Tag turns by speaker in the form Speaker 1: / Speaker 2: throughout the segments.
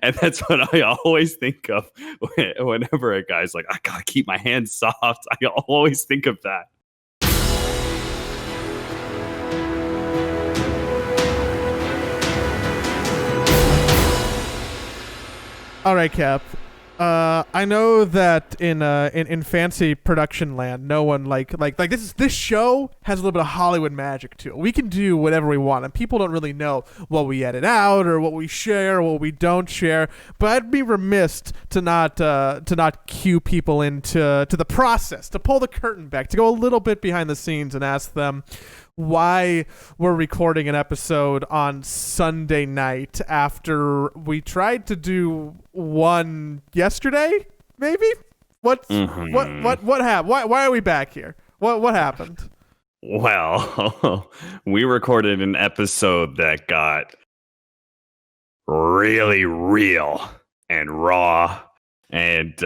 Speaker 1: And that's what I always think of whenever a guy's like, I gotta keep my hands soft. I always think of that.
Speaker 2: All right, Cap. I know that in fancy production land, no one like this show has a little bit of Hollywood magic to it. We can do whatever we want, and people don't really know what we edit out or what we share or what we don't share. But I'd be remiss to not cue people into the process, to pull the curtain back, to go a little bit behind the scenes and ask them why we're recording an episode on Sunday night after we tried to do one yesterday, maybe? What happened? Why are we back here? What happened?
Speaker 1: Well, we recorded an episode that got really real and raw and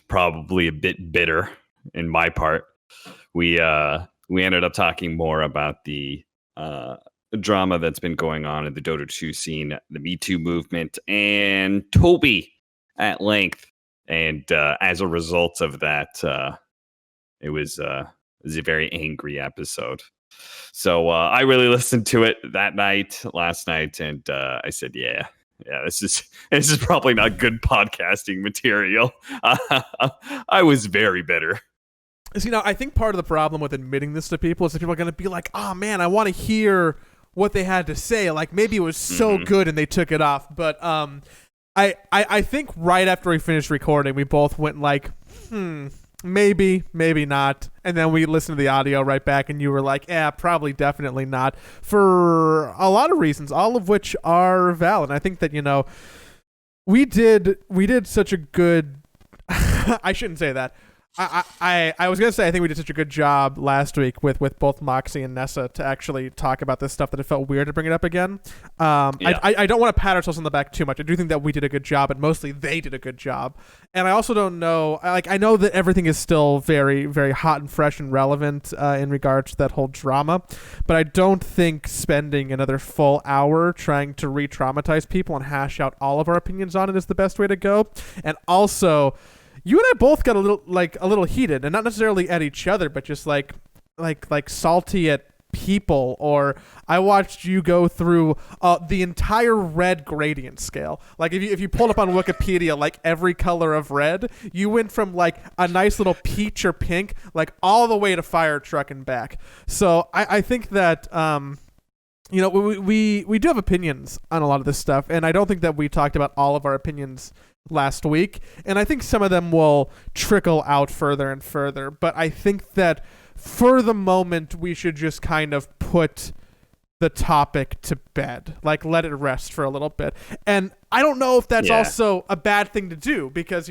Speaker 1: probably a bit bitter in my part. We ended up talking more about the drama that's been going on in the Dota 2 scene, the Me Too movement, and Toby at length. And as a result of that, it was a very angry episode. So I really listened to it last night, and I said, yeah, this is probably not good podcasting material. I was very bitter.
Speaker 2: See, now, I think part of the problem with admitting this to people is that people are going to be like, oh, man, I want to hear what they had to say. Like, maybe it was so good and they took it off. But I think right after we finished recording, we both went like, maybe not. And then we listened to the audio right back, and you were like, yeah, probably, definitely not. For a lot of reasons, all of which are valid. And I think that, we did such a good... I shouldn't say that. I was going to say I think we did such a good job last week with both Moxie and Nessa to actually talk about this stuff that it felt weird to bring it up again. I don't want to pat ourselves on the back too much. I do think that we did a good job, and mostly they did a good job. And I also don't know, I know that everything is still very, very hot and fresh and relevant in regards to that whole drama, but I don't think spending another full hour trying to re-traumatize people and hash out all of our opinions on it is the best way to go. And also, you and I both got a little heated, and not necessarily at each other, but just like salty at people. Or I watched you go through the entire red gradient scale. Like if you pulled up on Wikipedia, like every color of red, you went from like a nice little peach or pink, like all the way to fire truck and back. So I think that we do have opinions on a lot of this stuff, and I don't think that we talked about all of our opinions last week, and I think some of them will trickle out further and further, but I think that for the moment we should just kind of put the topic to bed, like let it rest for a little bit. And I don't know if that's also a bad thing to do, because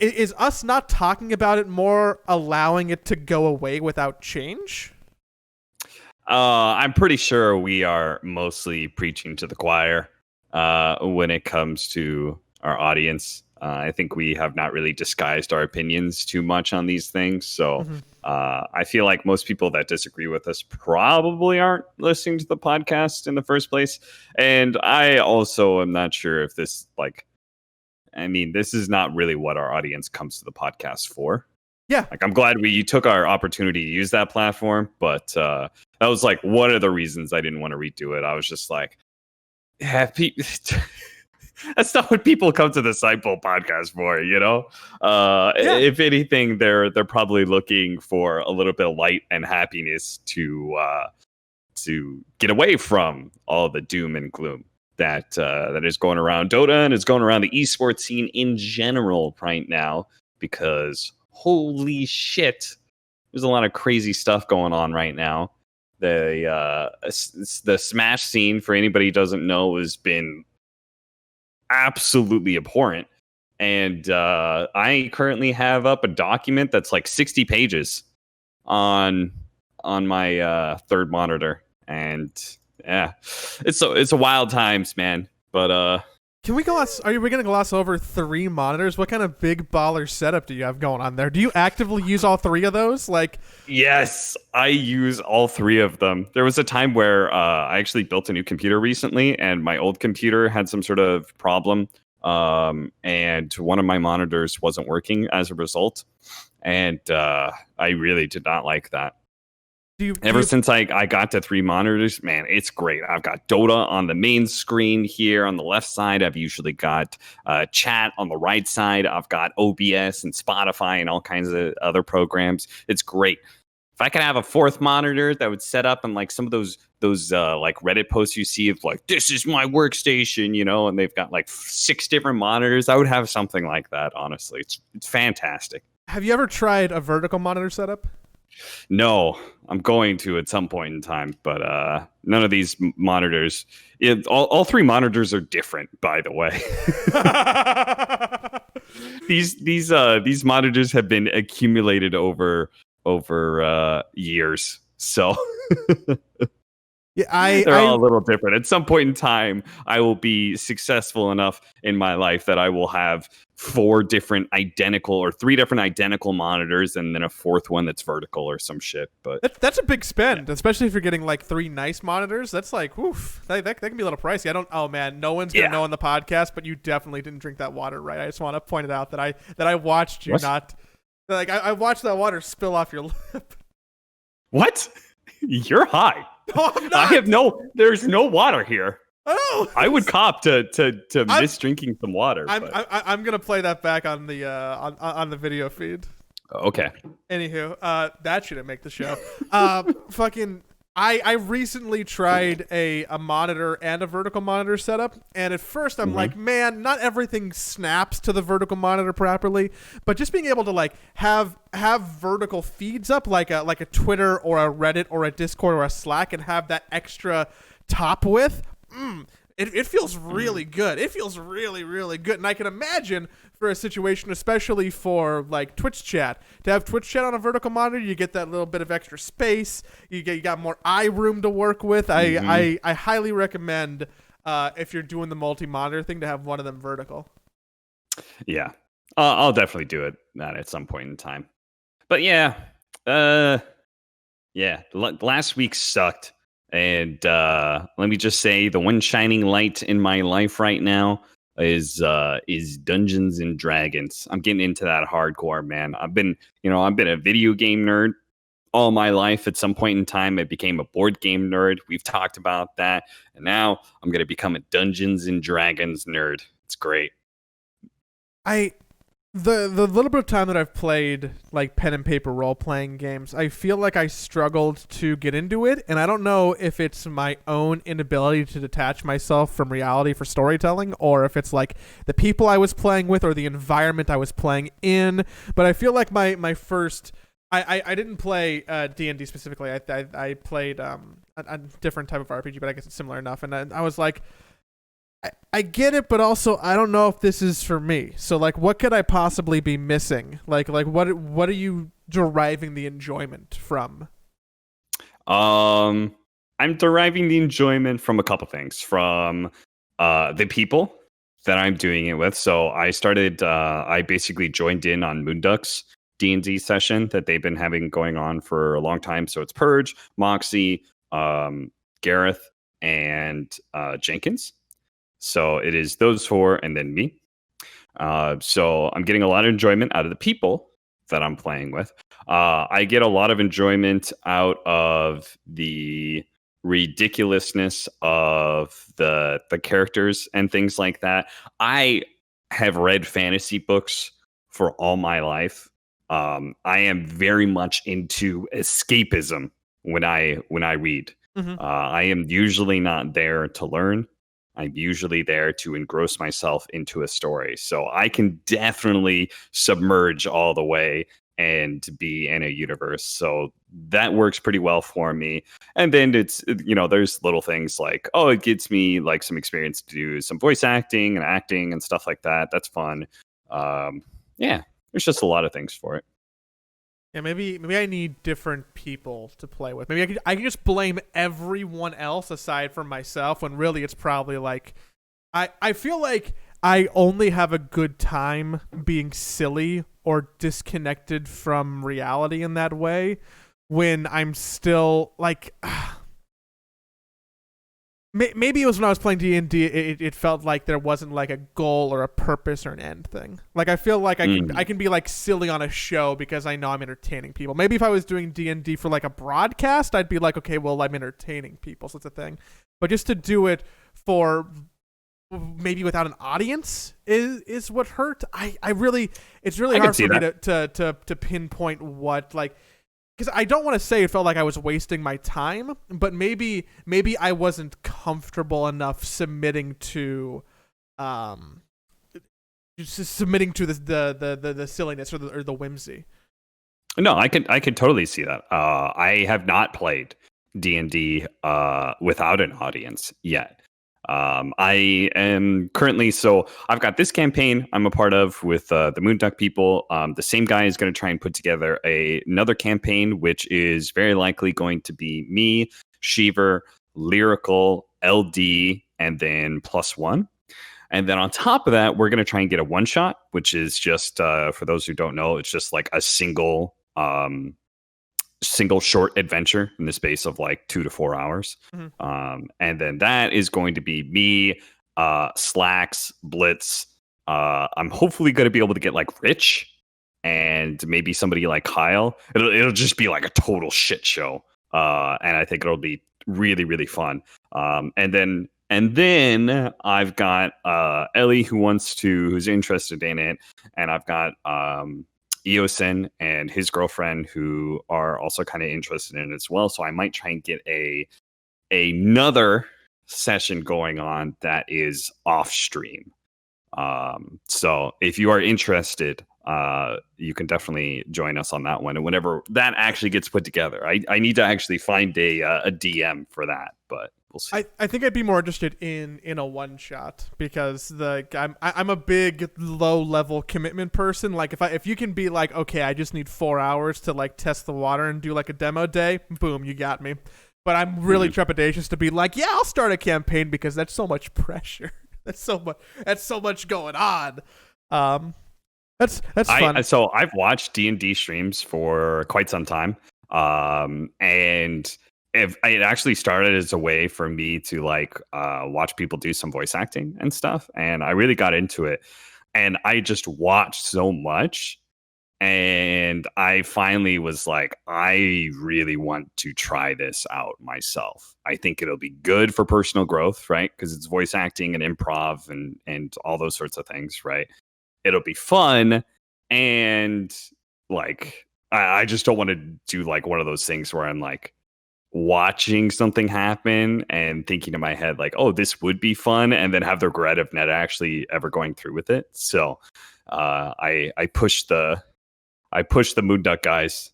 Speaker 2: is us not talking about it more allowing it to go away without change?
Speaker 1: I'm pretty sure we are mostly preaching to the choir when it comes to our audience. I think we have not really disguised our opinions too much on these things. So I feel like most people that disagree with us probably aren't listening to the podcast in the first place. And I also am not sure if this, this is not really what our audience comes to the podcast for.
Speaker 2: Yeah.
Speaker 1: I'm glad you took our opportunity to use that platform, but that was one of the reasons I didn't want to redo it. I was just like, that's not what people come to the Sidepole podcast for, If anything, they're probably looking for a little bit of light and happiness to get away from all the doom and gloom that is going around Dota and is going around the esports scene in general right now, because holy shit, there's a lot of crazy stuff going on right now. The Smash scene, for anybody who doesn't know, has been absolutely abhorrent. And I currently have up a document that's 60 pages on my third monitor. And yeah, it's a wild times, man. But
Speaker 2: Can we gloss? Are we going to gloss over 3 monitors? What kind of big baller setup do you have going on there? Do you actively use all 3 of those? Like,
Speaker 1: Yes, I use all 3 of them. There was a time where I actually built a new computer recently, and my old computer had some sort of problem, and one of my monitors wasn't working as a result, and I really did not like that. Ever since I got to 3 monitors, man, it's great. I've got Dota on the main screen here on the left side. I've usually got chat on the right side. I've got OBS and Spotify and all kinds of other programs. It's great. If I could have a 4th monitor that would set up on like some of those like Reddit posts you see of like, this is my workstation, you know, and they've got like 6 different monitors, I would have something like that. Honestly, it's fantastic.
Speaker 2: Have you ever tried a vertical monitor setup?
Speaker 1: No, I'm going to at some point in time, but none of these monitors. All 3 monitors are different, by the way. These monitors have been accumulated over years, so
Speaker 2: yeah,
Speaker 1: they're all a little different. At some point in time, I will be successful enough in my life that I will have 4 different identical or 3 different identical monitors, and then a 4th one that's vertical or some shit. But
Speaker 2: that's a big spend, especially if you're getting like 3 nice monitors. That's like, woof, that can be a little pricey. I don't. Oh man, no one's gonna know on the podcast, but you definitely didn't drink that water right. I just want to point it out that I watched you not. Like I watched that water spill off your lip.
Speaker 1: What? You're high.
Speaker 2: No, I'm not.
Speaker 1: There's no water here.
Speaker 2: Oh,
Speaker 1: I would cop to miss drinking some water.
Speaker 2: I'm gonna play that back on the on the video feed.
Speaker 1: Okay.
Speaker 2: Anywho, that shouldn't make the show. Fucking. I recently tried a monitor and a vertical monitor setup, and at first I'm like, man, not everything snaps to the vertical monitor properly, but just being able to like have vertical feeds up like a Twitter or a Reddit or a Discord or a Slack and have that extra top width, it feels really good. It feels really, really good. And I can imagine for a situation, especially for like Twitch chat, to have Twitch chat on a vertical monitor, you get that little bit of extra space. You got more eye room to work with. I highly recommend if you're doing the multi-monitor thing to have one of them vertical.
Speaker 1: Yeah, I'll definitely do that at some point in time. But yeah, last week sucked. And let me just say, the one shining light in my life right now is Dungeons and Dragons. I'm getting into that hardcore, man. I've been a video game nerd all my life. At some point in time, I became a board game nerd. We've talked about that, and now I'm gonna become a Dungeons and Dragons nerd. It's great.
Speaker 2: The little bit of time that I've played like pen and paper role playing games, I feel like I struggled to get into it, and I don't know if it's my own inability to detach myself from reality for storytelling, or if it's like the people I was playing with or the environment I was playing in. But I feel like my first I didn't play D&D specifically. I played a different type of RPG, but I guess it's similar enough. And I was like, I get it, but also I don't know if this is for me. So like, what could I possibly be missing? Like what are you deriving the enjoyment from?
Speaker 1: I'm deriving the enjoyment from a couple things. From the people that I'm doing it with. So I basically joined in on Moonduck's D&D session that they've been having going on for a long time. So it's Purge, Moxie, Gareth, and Jenkins. So it is those 4 and then me. So I'm getting a lot of enjoyment out of the people that I'm playing with. I get a lot of enjoyment out of the ridiculousness of the characters and things like that. I have read fantasy books for all my life. I am very much into escapism when I read. I am usually not there to learn. I'm usually there to engross myself into a story. So I can definitely submerge all the way and be in a universe. So that works pretty well for me. And then it's, there's little things like, it gets me like some experience to do some voice acting and stuff like that. That's fun. There's just a lot of things for it.
Speaker 2: Yeah, maybe I need different people to play with. Maybe I can just blame everyone else aside from myself, when really it's probably like I feel like I only have a good time being silly or disconnected from reality in that way when I'm still like maybe it was when I was playing D&D. It felt like there wasn't like a goal or a purpose or an end thing. Like I feel like I can be like silly on a show because I know I'm entertaining people. Maybe if I was doing D&D for like a broadcast, I'd be like, okay, well I'm entertaining people, so it's a thing. But just to do it for maybe without an audience is what hurt. I really, it's really hard for me to pinpoint what, like, because I don't want to say it felt like I was wasting my time, but maybe I wasn't comfortable enough submitting to just submitting to the silliness or the whimsy.
Speaker 1: No, I could totally see that. I have not played D&D without an audience yet. I am currently, so I've got this campaign I'm a part of with the Moonduck people. The same guy is going to try and put together another campaign, which is very likely going to be me, Sheever, Lyrical, LD, and then +1. And then on top of that, we're going to try and get a one shot, which is just, for those who don't know, it's just like a single short adventure in the space of like 2 to 4 hours. And then that is going to be me, Slacks, Blitz. I'm hopefully going to be able to get like Rich and maybe somebody like Kyle. It'll just be like a total shit show. And I think it'll be really, really fun. And then I've got Ellie who's interested in it, and I've got Eosin and his girlfriend who are also kind of interested in it as well. So I might try and get another session going on that is off stream. So if you are interested, you can definitely join us on that one. And whenever that actually gets put together, I need to actually find a DM for that, but we'll see.
Speaker 2: I think I'd be more interested in a one shot because I'm a big low level commitment person. Like if you can be like, okay, I just need 4 hours to like test the water and do like a demo day, boom, you got me. But I'm really trepidatious to be like, yeah, I'll start a campaign because that's so much pressure. That's so much going on. That's fun.
Speaker 1: So I've watched D&D streams for quite some time. And it actually started as a way for me to like watch people do some voice acting and stuff, and I really got into it. And I just watched so much, and I finally was like, I really want to try this out myself. I think it'll be good for personal growth, right? Because it's voice acting and improv and all those sorts of things, right? It'll be fun, and like I just don't want to do like one of those things where I'm like watching something happen and thinking in my head like, oh, this would be fun, and then have the regret of not actually ever going through with it. So I pushed the Moonduck guys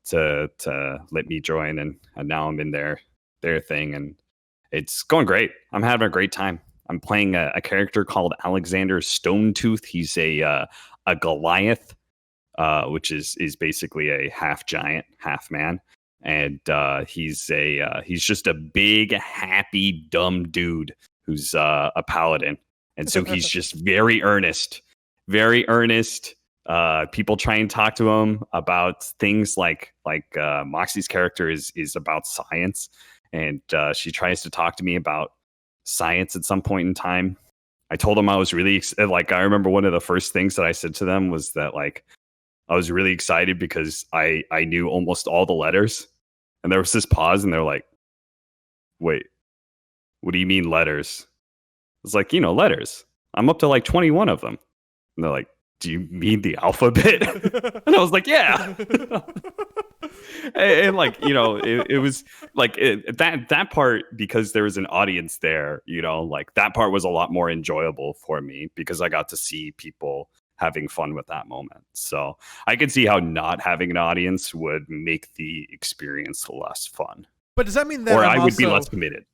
Speaker 1: to let me join, and now I'm in their thing, and it's going great. I'm having a great time. I'm playing a character called Alexander Stonetooth. He's a Goliath, which is basically a half giant, half man. And he's just a big, happy, dumb dude who's a paladin. And so he's just very earnest. People try and talk to him about things like Moxie's character is about science. And she tries to talk to me about science at some point in time. I told him I was really I remember one of the first things that I said to them was that like I was really excited because I knew almost all the letters. And there was this pause, and they're like, wait, what do you mean letters? It's like, letters. I'm up to like 21 of them. And they're like, do you mean the alphabet? And I was like, yeah. and like, it was like that part, because there was an audience there, like that part was a lot more enjoyable for me because I got to see people having fun with that moment. So I could see how not having an audience would make the experience less fun.
Speaker 2: But does that mean that
Speaker 1: I would be less committed?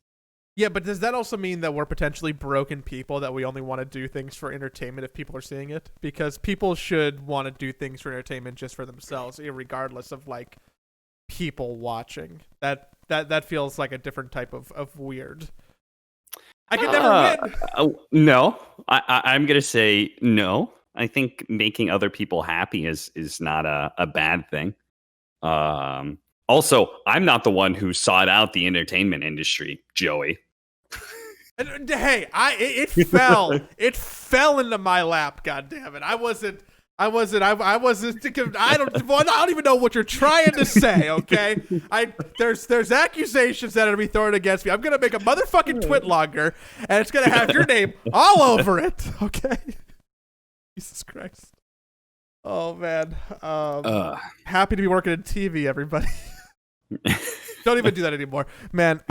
Speaker 2: Yeah, but does that also mean that we're potentially broken people, that we only want to do things for entertainment if people are seeing it? Because people should want to do things for entertainment just for themselves, regardless of like people watching. That feels like a different type of weird. I can never win.
Speaker 1: No, I'm gonna say no. I think making other people happy is not a bad thing. Also, I'm not the one who sought out the entertainment industry, Joey.
Speaker 2: Hey, it fell. It fell into my lap. God damn it! I wasn't. I don't even know what you're trying to say. Okay, there's accusations that are to be thrown against me. I'm gonna make a motherfucking twitlonger, and it's gonna have your name all over it. Okay. Jesus Christ. Oh man. Happy to be working in TV, everybody. Don't even do that anymore, man.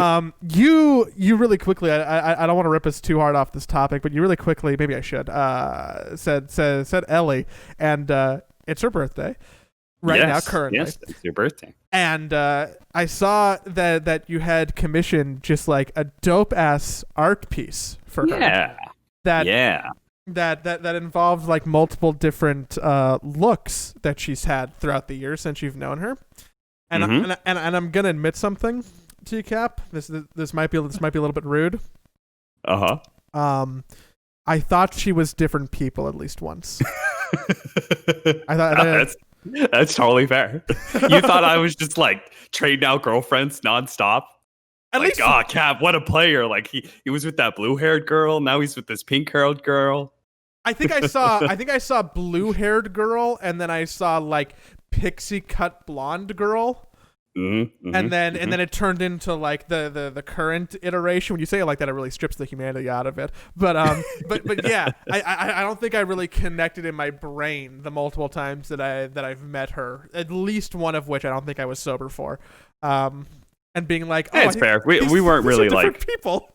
Speaker 2: You really quickly. I don't want to rip us too hard off this topic, but you really quickly. Maybe I should. Said Ellie, and it's her birthday now. Currently,
Speaker 1: yes, it's your birthday.
Speaker 2: And I saw that you had commissioned just like a dope ass art piece for her. That involved like multiple different looks that she's had throughout the years since you've known her. And I'm gonna admit something to you, Cap. This might be a little bit rude. I thought she was different people at least once. I thought
Speaker 1: that's totally fair. You thought I was just like trading out girlfriends nonstop. At least, Cap, what a player! Like he was with that blue-haired girl. Now he's with this pink-haired girl.
Speaker 2: I think I saw blue-haired girl, and then I saw like pixie cut blonde girl, and then it turned into like the current iteration. When you say it like that, it really strips the humanity out of it. But yeah, I don't think I really connected in my brain the multiple times that I've met her. At least one of which I don't think I was sober for. And being like, oh,
Speaker 1: it's fair. We weren't really like
Speaker 2: people.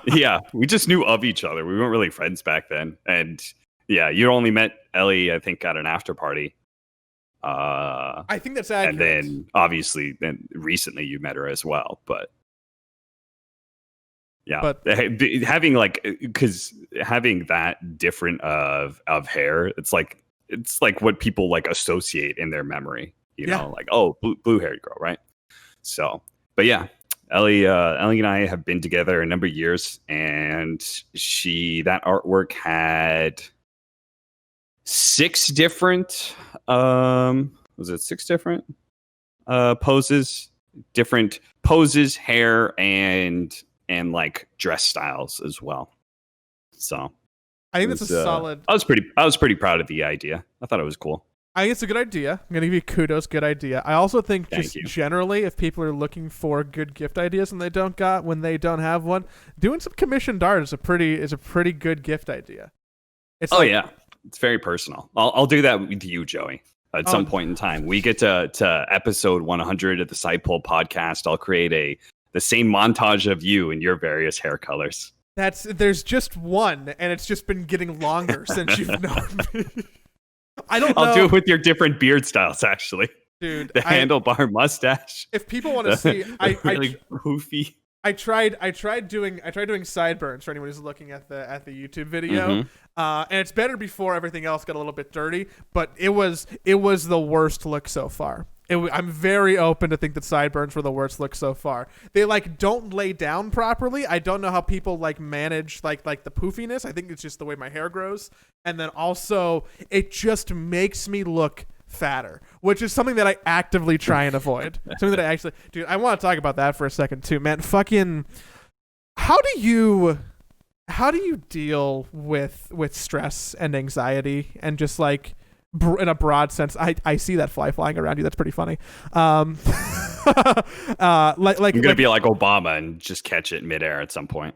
Speaker 1: Yeah, we just knew of each other. We weren't really friends back then. And yeah, you only met Ellie, I think, at an after party.
Speaker 2: I think that's accurate.
Speaker 1: And then obviously, then recently you met her as well. But yeah, having having that different of hair, it's like what people like associate in their memory. You know, like, oh, blue haired girl, right? So, but yeah. Ellie and I have been together a number of years, and that artwork had 6 different poses, hair, and like dress styles as well. So
Speaker 2: I think that's a solid.
Speaker 1: I was pretty proud of the idea. I thought it was cool.
Speaker 2: I think it's a good idea. I'm gonna give you kudos. Good idea. I also think generally, if people are looking for good gift ideas and they don't have one, doing some commissioned art is a pretty good gift idea. It's
Speaker 1: it's very personal. I'll do that with you, Joey. At some point in time, we get to episode 100 of the Side Pole podcast. I'll create the same montage of you in your various hair colors.
Speaker 2: There's just one, and it's just been getting longer since you've known me. I don't know.
Speaker 1: I'll do it with your different beard styles, actually.
Speaker 2: Dude,
Speaker 1: the handlebar mustache.
Speaker 2: If people want to see,
Speaker 1: really poofy.
Speaker 2: I tried doing sideburns for anyone who's looking at the YouTube video, and it's better before everything else got a little bit dirty. But it was the worst look so far. I'm very open to think that sideburns were the worst look so far. They like don't lay down properly. I don't know how people like manage like the poofiness. I think it's just the way my hair grows, and then also it just makes me look fatter, which is something that I actively try and avoid. Something that I actually, dude, I want to talk about that for a second too, man. Fucking, how do you deal with stress and anxiety and just like in a broad sense? I see that fly flying around you. That's pretty funny. Like
Speaker 1: you're gonna be like Obama and just catch it midair at some point.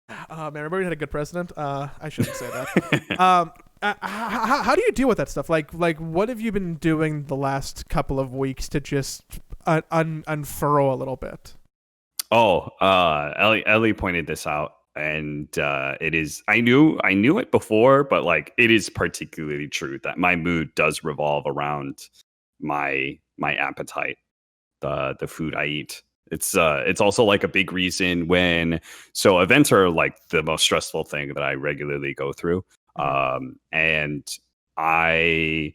Speaker 2: Man, everybody had a good president. I shouldn't say that. How do you deal with that stuff? Like what have you been doing the last couple of weeks to just unfurrow a little bit?
Speaker 1: Ellie pointed this out, and it is. I knew it before, but like it is particularly true that my mood does revolve around my appetite, the food I eat. It's also like a big reason so events are like the most stressful thing that I regularly go through. And I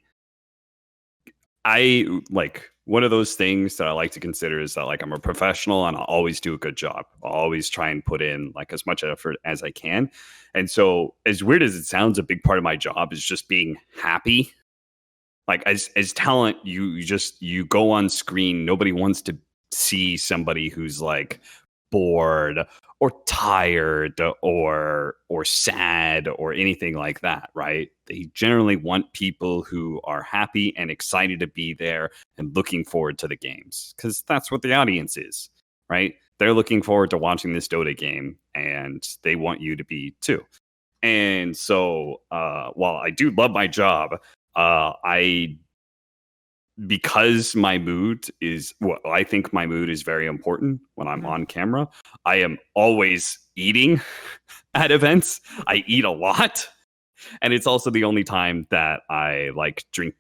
Speaker 1: like one of those things that I like to consider is that like I'm a professional and I'll always do a good job. I'll always try and put in like as much effort as I can. And so as weird as it sounds, a big part of my job is just being happy. Like as talent, you go on screen. Nobody wants to see somebody who's like bored or tired or sad or anything like that, right? They generally want people who are happy and excited to be there and looking forward to the games, because that's what the audience is, right? They're looking forward to watching this Dota game and they want you to be too. And so while I do love my job, I because my mood is I think my mood is very important when I'm on camera. I am always eating at events. I eat a lot. And it's also the only time that I like drink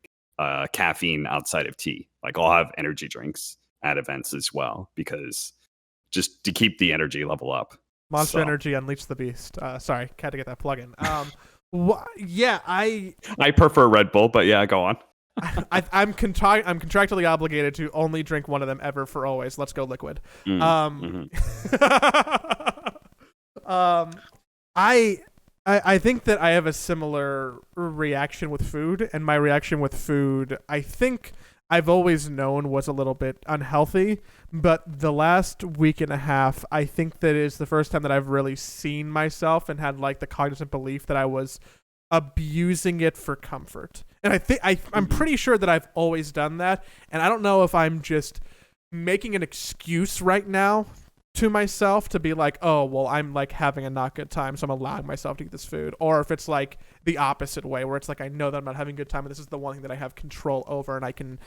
Speaker 1: caffeine outside of tea. Like I'll have energy drinks at events as well, because just to keep the energy level up.
Speaker 2: Monster Energy, Unleash the Beast. Sorry, had to get that plug in. Yeah, I
Speaker 1: prefer Red Bull, but yeah, go on.
Speaker 2: I'm contractually obligated to only drink one of them ever for always. Let's go liquid. I think that I have a similar reaction with food, and my reaction with food, I think I've always known was a little bit unhealthy, but the last week and a half, I think that is the first time that I've really seen myself and had like the cognizant belief that I was abusing it for comfort. And I think I'm pretty sure that I've always done that, and I don't know if I'm just making an excuse right now to myself to be like, oh, well, I'm like having a not good time, so I'm allowing myself to eat this food, or if it's like the opposite way, where it's like I know that I'm not having a good time, and this is the one thing that I have control over, and I can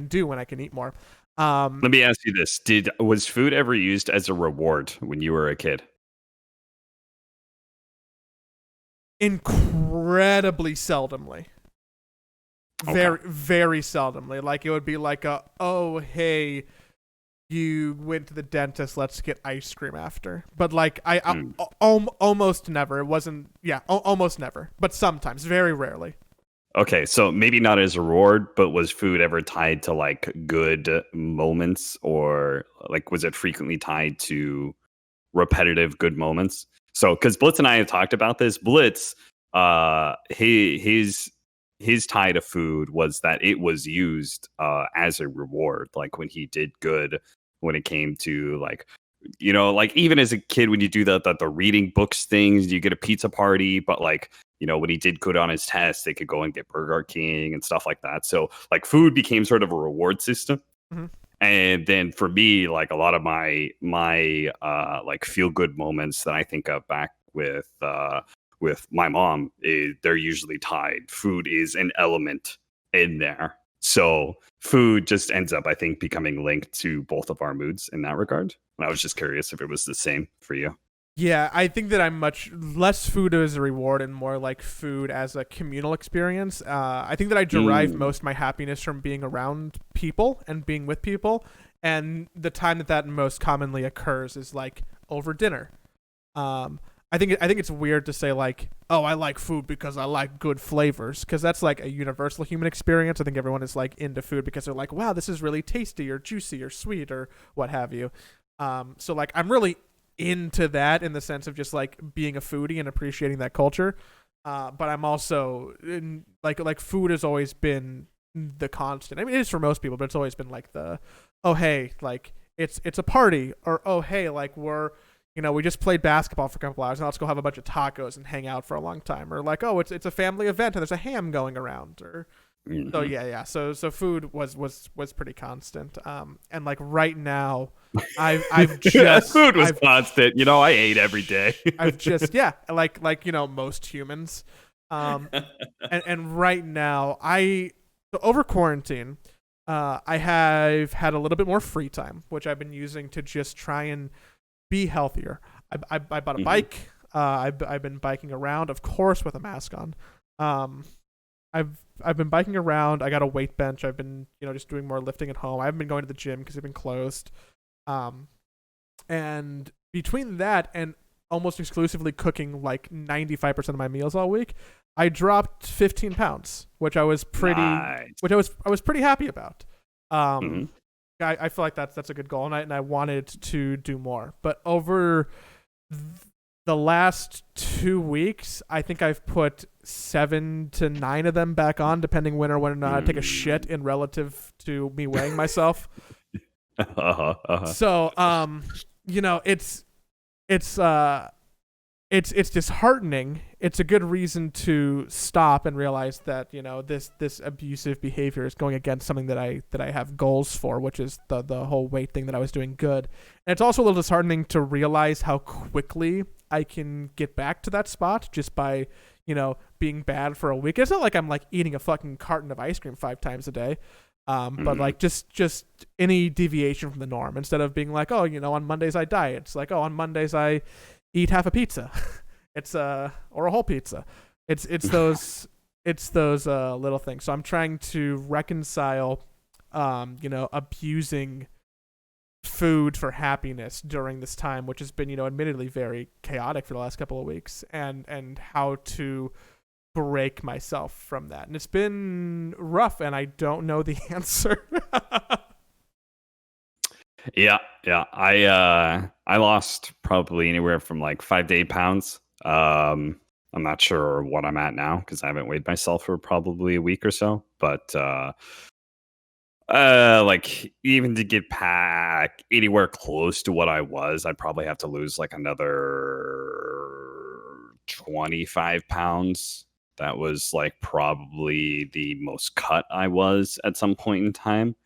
Speaker 2: do, and I can eat more.
Speaker 1: Let me ask you this: was food ever used as a reward when you were a kid?
Speaker 2: Incredibly seldomly.
Speaker 1: Okay.
Speaker 2: Very, very seldomly. Like it would be like oh, hey, you went to the dentist, let's get ice cream after. But like almost never. It wasn't, almost never. But sometimes, very rarely.
Speaker 1: Okay, so maybe not as a reward, but was food ever tied to like good moments, or like was it frequently tied to repetitive good moments? So because Blitz and I have talked about this, Blitz, his tie to food was that it was used as a reward. Like when he did good, when it came to like, you know, like even as a kid, when you do the reading books things, you get a pizza party, but like, you know, when he did good on his test, they could go and get Burger King and stuff like that. So like food became sort of a reward system. Mm-hmm. And then for me, like a lot of my like feel good moments that I think of back with my mom, they're usually tied. Food is an element in there. So food just ends up, I think, becoming linked to both of our moods in that regard. And I was just curious if it was the same for you.
Speaker 2: Yeah, I think that I'm much less food as a reward and more like food as a communal experience. I think that I derive most of my happiness from being around people and being with people. And the time that most commonly occurs is like over dinner. I think it's weird to say like, oh, I like food because I like good flavors, because that's like a universal human experience. I think everyone is like into food because they're like, wow, this is really tasty or juicy or sweet or what have you. So like I'm really into that in the sense of just like being a foodie and appreciating that culture. But I'm also like food has always been the constant. I mean, it is for most people, but it's always been like the, oh, hey, like it's a party, or, oh, hey, like we just played basketball for a couple hours, and let's go have a bunch of tacos and hang out for a long time. Or like, oh, it's a family event and there's a ham going around. Or so yeah. So food was pretty constant. And like right now, I've just
Speaker 1: food was constant. You know, I ate every day.
Speaker 2: I've just like most humans. And right now over quarantine, I have had a little bit more free time, which I've been using to just try and be healthier. I bought a bike. I've been biking around, of course, with a mask on. I've been biking around. I got a weight bench. I've been just doing more lifting at home. I haven't been going to the gym because they've been closed. And between that and almost exclusively cooking like 95% of my meals all week, I dropped 15 pounds, which I was pretty happy about.
Speaker 1: Hmm.
Speaker 2: I feel like that's a good goal, and I wanted to do more. But over the last 2 weeks, I think I've put 7 to 9 of them back on, depending when or not I take a shit in relative to me weighing myself. So, it's disheartening. It's a good reason to stop and realize that this abusive behavior is going against something that I have goals for, which is the whole weight thing that I was doing good. And it's also a little disheartening to realize how quickly I can get back to that spot just by being bad for a week. It's not like I'm like eating a fucking carton of ice cream 5 times a day. But like just any deviation from the norm, instead of being like, oh, on Mondays I diet, it's like, oh, on Mondays I eat half a pizza. It's or a whole pizza. It's those little things. So I'm trying to reconcile abusing food for happiness during this time, which has been admittedly very chaotic for the last couple of weeks, and how to break myself from that. And it's been rough, and I don't know the answer.
Speaker 1: Yeah. I lost probably anywhere from like 5 to 8 pounds. I'm not sure what I'm at now because I haven't weighed myself for probably a week or so. But like even to get back anywhere close to what I was, I'd probably have to lose like another 25 pounds. That was like probably the most cut I was at some point in time.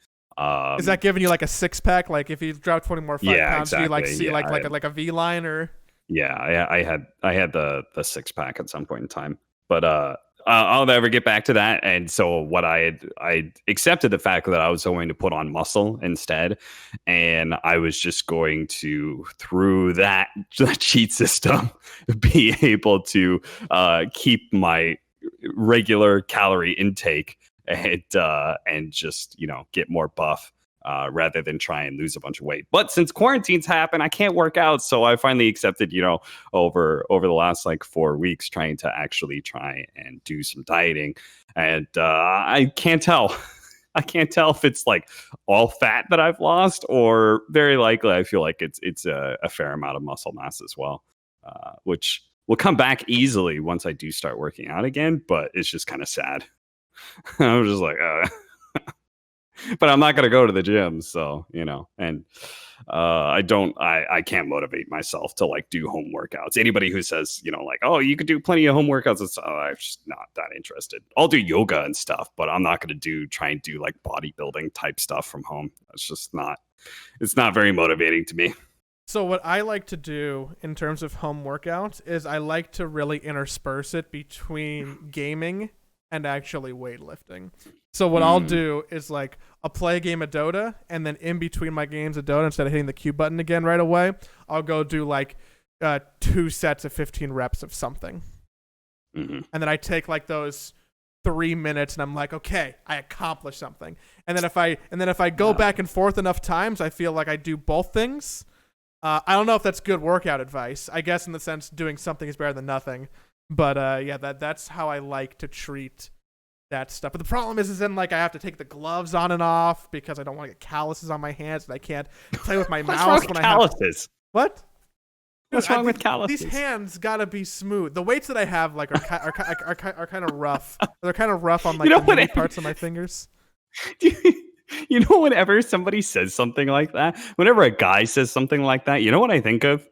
Speaker 2: Is that giving you like a 6-pack? Like if you drop 20 more 5 pounds,
Speaker 1: exactly.
Speaker 2: do you like see like a V line or?
Speaker 1: Yeah, I had the 6-pack at some point in time, but I'll never get back to that. And so what I accepted the fact that I was going to put on muscle instead, and I was just going to, through that cheat system, be able to keep my regular calorie intake and just get more buff. Rather than try and lose a bunch of weight. But since quarantines happen, I can't work out. So I finally accepted, over the last like 4 weeks, trying to actually try and do some dieting. And I can't tell. I can't tell if it's like all fat that I've lost, or very likely I feel like it's a fair amount of muscle mass as well, which will come back easily once I do start working out again. But it's just kind of sad. I'm just like, but I'm not going to go to the gym. So, and I can't motivate myself to like do home workouts. Anybody who says, like, oh, you could do plenty of home workouts, I'm just not that interested. I'll do yoga and stuff, but I'm not going to try and do like bodybuilding type stuff from home. It's not very motivating to me.
Speaker 2: So what I like to do in terms of home workouts is I like to really intersperse it between gaming and actually weightlifting. So what I'll do is like I'll play a game of Dota, and then in between my games of Dota, instead of hitting the Q button again right away, I'll go do like 2 sets of 15 reps of something. And then I take like those 3 minutes, and I'm like, okay, I accomplished something. And then if I go back and forth enough times, I feel like I do both things. I don't know if that's good workout advice. I guess in the sense doing something is better than nothing. But yeah, that's how I like to treat that stuff. But the problem is then like I have to take the gloves on and off because I don't want to get calluses on my hands, and I can't play with my mouse when
Speaker 1: calluses?
Speaker 2: What?
Speaker 1: What's wrong with calluses?
Speaker 2: These hands gotta be smooth. The weights that I have like are kind of rough. They're kind of rough on like the many parts of my fingers.
Speaker 1: Whenever somebody says something like that, whenever a guy says something like that, you know what I think of?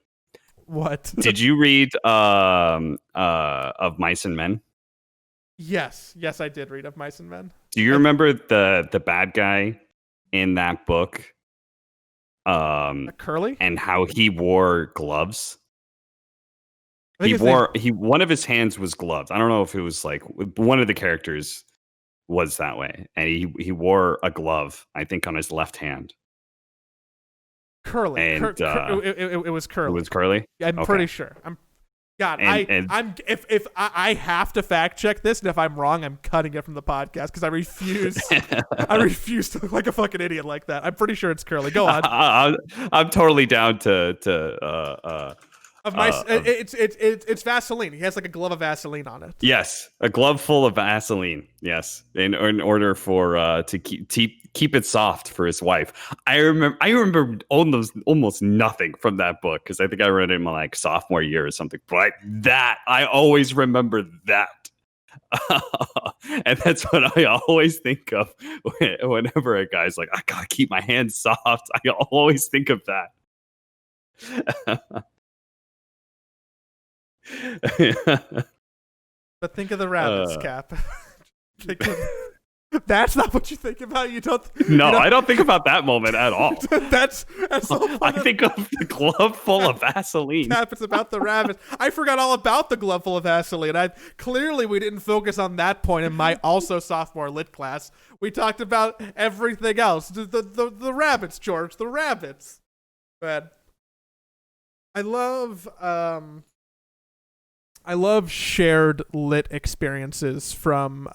Speaker 2: What?
Speaker 1: Did you read Of Mice and Men?
Speaker 2: Yes, I did read Of Mice and Men.
Speaker 1: Do you remember the bad guy in that book?
Speaker 2: Curly?
Speaker 1: And how he wore gloves. One of his hands was gloves. I don't know if it was like one of the characters was that way, and he wore a glove, I think, on his left hand.
Speaker 2: Curly.
Speaker 1: And
Speaker 2: it was Curly.
Speaker 1: It was Curly?
Speaker 2: I'm pretty sure. If I have to fact check this, and if I'm wrong, I'm cutting it from the podcast because I refuse. I refuse to look like a fucking idiot like that. I'm pretty sure it's Curly. Go on.
Speaker 1: I'm totally down to
Speaker 2: of mice. It's Vaseline. He has like a glove of Vaseline on it.
Speaker 1: Yes, a glove full of Vaseline. Yes, in order for to keep keep it soft for his wife. I remember almost nothing from that book because I think I read it in my like sophomore year or something. But I always remember that. And that's what I always think of whenever a guy's like, I gotta keep my hands soft. I always think of that.
Speaker 2: But think of the rabbits, Cap. That's not what you think about. You don't.
Speaker 1: I don't think about that moment at all.
Speaker 2: that's so
Speaker 1: I think of the glove full of Vaseline.
Speaker 2: Cap, it's about the rabbits. I forgot all about the glove full of Vaseline. Clearly we didn't focus on that point in my also sophomore lit class. We talked about everything else. The rabbits, George. The rabbits. But I love shared lit experiences from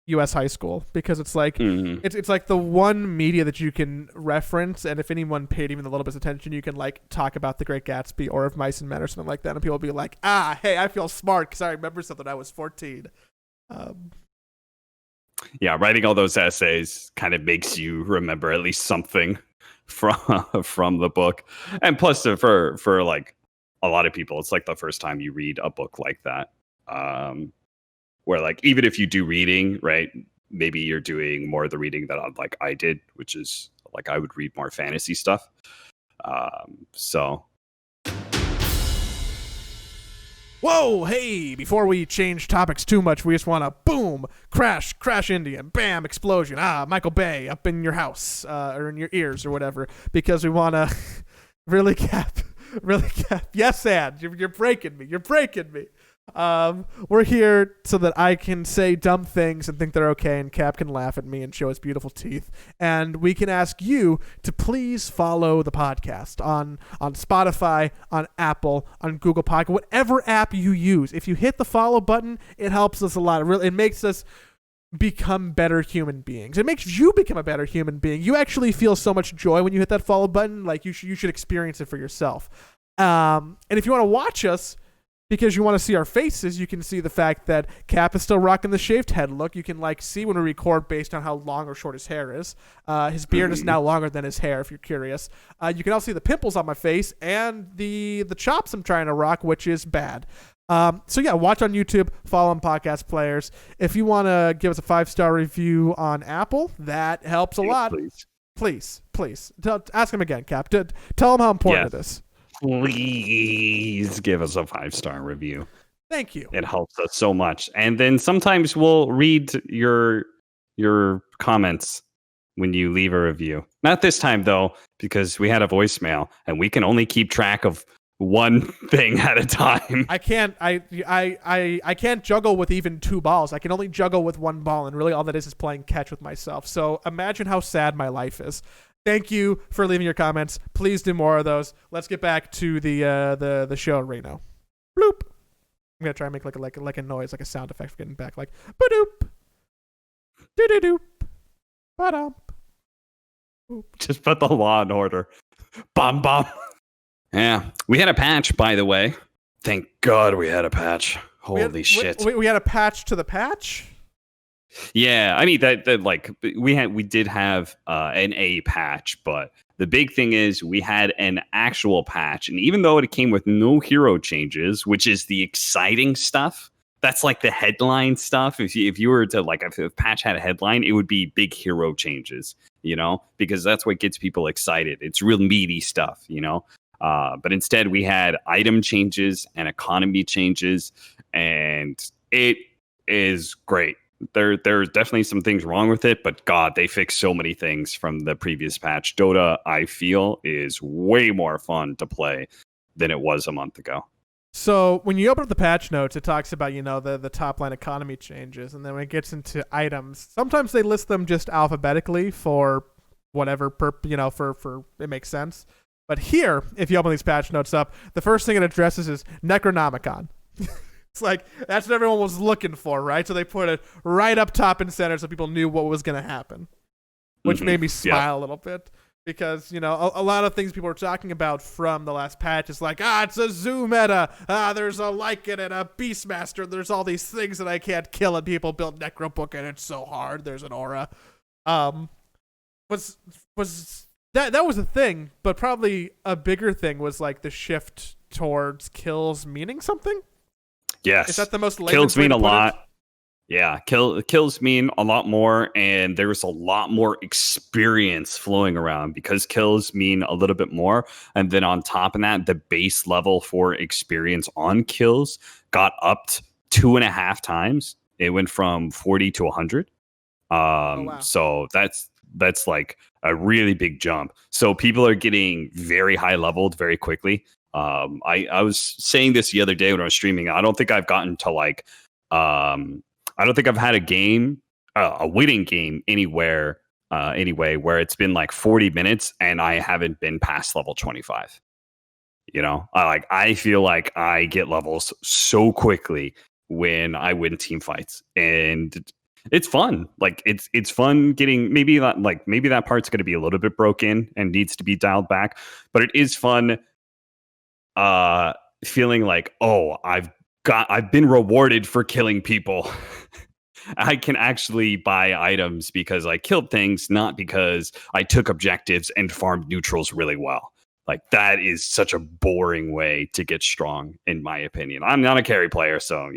Speaker 2: U.S. high school because it's like it's like the one media that you can reference, and if anyone paid even a little bit of attention, you can like talk about The Great Gatsby or Of Mice and Men or something like that, and people will be like, hey, I feel smart because I remember something I was 14.
Speaker 1: Yeah, writing all those essays kind of makes you remember at least something from the book, and plus for like a lot of people, it's like the first time you read a book like that. Where like even if you do reading, right, maybe you're doing more of the reading that I did, which is like I would read more fantasy stuff. So
Speaker 2: whoa, hey, before we change topics too much, we just want to boom, crash Indian, bam, explosion, Michael Bay up in your house or in your ears or whatever, because we want to really cap. Yes, Ad, you're breaking me. We're here so that I can say dumb things and think they're okay, and Cap can laugh at me and show his beautiful teeth. And we can ask you to please follow the podcast on Spotify, on Apple, on Google Podcast, whatever app you use. If you hit the follow button, it helps us a lot. It makes us become better human beings. It makes you become a better human being. You actually feel so much joy when you hit that follow button. Like you should experience it for yourself. And if you want to watch us, because you want to see our faces, you can see the fact that Cap is still rocking the shaved head look. You can like see when we record based on how long or short his hair is. His beard is now longer than his hair, if you're curious. You can also see the pimples on my face and the chops I'm trying to rock, which is bad. So yeah, watch on YouTube, follow on podcast players. If you want to give us a 5-star review on Apple, that helps a lot. Please. Ask him again, Cap. Tell him how important it is.
Speaker 1: Please give us a 5-star review.
Speaker 2: Thank you.
Speaker 1: It helps us so much. And then sometimes we'll read your comments when you leave a review. Not this time though, because we had a voicemail and we can only keep track of one thing at a time.
Speaker 2: I can't juggle with even 2 balls. I can only juggle with 1 ball, and really all that is playing catch with myself. So imagine how sad my life is. Thank you for leaving your comments. Please do more of those. Let's get back to the show, Reno. Bloop. I'm gonna try and make like a noise, like a sound effect for getting back, like ba-doop, doo-doo-doop, ba-dump.
Speaker 1: Just put the Law and Order. Bum bum. Yeah, we had a patch, by the way. Thank God we had a patch. Holy shit.
Speaker 2: We had a patch to the patch?
Speaker 1: Yeah, I mean that like we did have an A patch, but the big thing is we had an actual patch, and even though it came with no hero changes, which is the exciting stuff, that's like the headline stuff. If you were to like, if a patch had a headline, it would be big hero changes, because that's what gets people excited. It's real meaty stuff, But instead, we had item changes and economy changes, and it is great. There are definitely some things wrong with it, but God, they fixed so many things from the previous patch. Dota, I feel, is way more fun to play than it was a month ago.
Speaker 2: So when you open up the patch notes, it talks about, the top line economy changes, and then when it gets into items, sometimes they list them just alphabetically for whatever for it makes sense. But here, if you open these patch notes up, the first thing it addresses is Necronomicon. It's like, that's what everyone was looking for, right? So they put it right up top and center so people knew what was going to happen, which made me smile a little bit because, a lot of things people were talking about from the last patch is like, it's a zoo meta. There's a Lycan and a Beastmaster. There's all these things that I can't kill, and people build Necrobook and it's so hard. There's an aura. was that was a thing, but probably a bigger thing was like the shift towards kills meaning something. Is
Speaker 1: Yes,
Speaker 2: that the most layman's
Speaker 1: kills
Speaker 2: way
Speaker 1: mean
Speaker 2: to
Speaker 1: a
Speaker 2: put it?
Speaker 1: lot. Yeah, kills mean a lot more, and there's a lot more experience flowing around because kills mean a little bit more. And then on top of that, the base level for experience on kills got upped 2.5 times. It went from 40 to 100.
Speaker 2: Oh wow.
Speaker 1: So that's like a really big jump. So people are getting very high leveled very quickly. I was saying this the other day when I was streaming. I don't think I've gotten to like I don't think I've had a game, a winning game anywhere, anyway, where it's been like 40 minutes and I haven't been past level 25. I feel like I get levels so quickly when I win team fights, and it's fun. Like it's fun getting maybe that part's going to be a little bit broken and needs to be dialed back, but it is fun. Uh, Feeling like, oh, I've been rewarded for killing people. I can actually buy items because I killed things, not because I took objectives and farmed neutrals really well. Like that is such a boring way to get strong, in my opinion. I'm not a carry player, so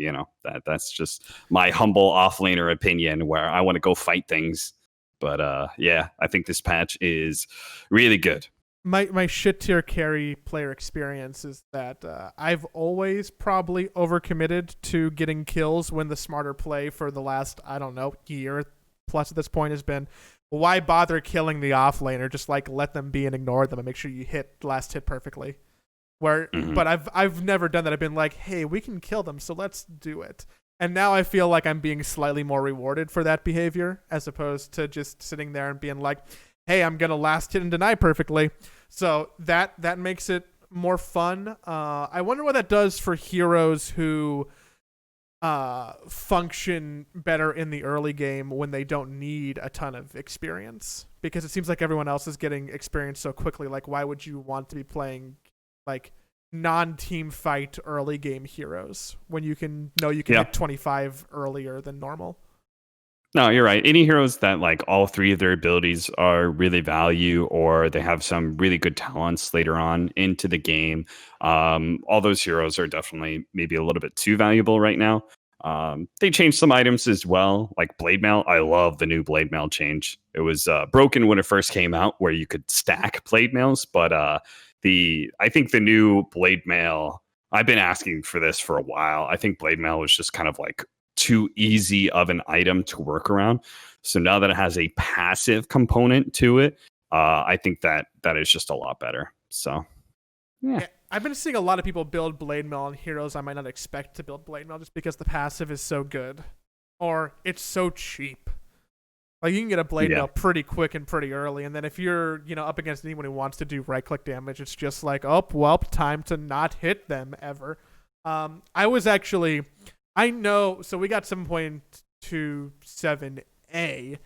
Speaker 1: that's just my humble offlaner opinion where I want to go fight things. But yeah, I think this patch is really good.
Speaker 2: My shit tier carry player experience is that I've always probably overcommitted to getting kills when the smarter play for the last, I don't know, year plus at this point has been, why bother killing the offlaner? Just like let them be and ignore them and make sure you hit last hit perfectly. But I've never done that. I've been like, hey, we can kill them, so let's do it. And now I feel like I'm being slightly more rewarded for that behavior as opposed to just sitting there and being like, hey, I'm gonna last hit and deny perfectly. So that makes it more fun. I wonder what that does for heroes who function better in the early game when they don't need a ton of experience, because it seems like everyone else is getting experience so quickly. Like, why would you want to be playing like non-team fight early game heroes when you can hit 25 earlier than normal?
Speaker 1: No, you're right. Any heroes that like all three of their abilities are really value, or they have some really good talents later on into the game, all those heroes are definitely maybe a little bit too valuable right now. They changed some items as well, like blade mail. I love the new blade mail change. It was broken when it first came out, where you could stack blade mails, but I think the new blade mail. I've been asking for this for a while. I think blade mail was just kind of like too easy of an item to work around. So now that it has a passive component to it, I think that is just a lot better. So yeah.
Speaker 2: I've been seeing a lot of people build blade mail on heroes I might not expect to build blade mail just because the passive is so good or it's so cheap. Like you can get a blade mail pretty quick and pretty early, and then if you're up against anyone who wants to do right click damage, it's just like, oh well, time to not hit them ever. I know. So we got 7.27a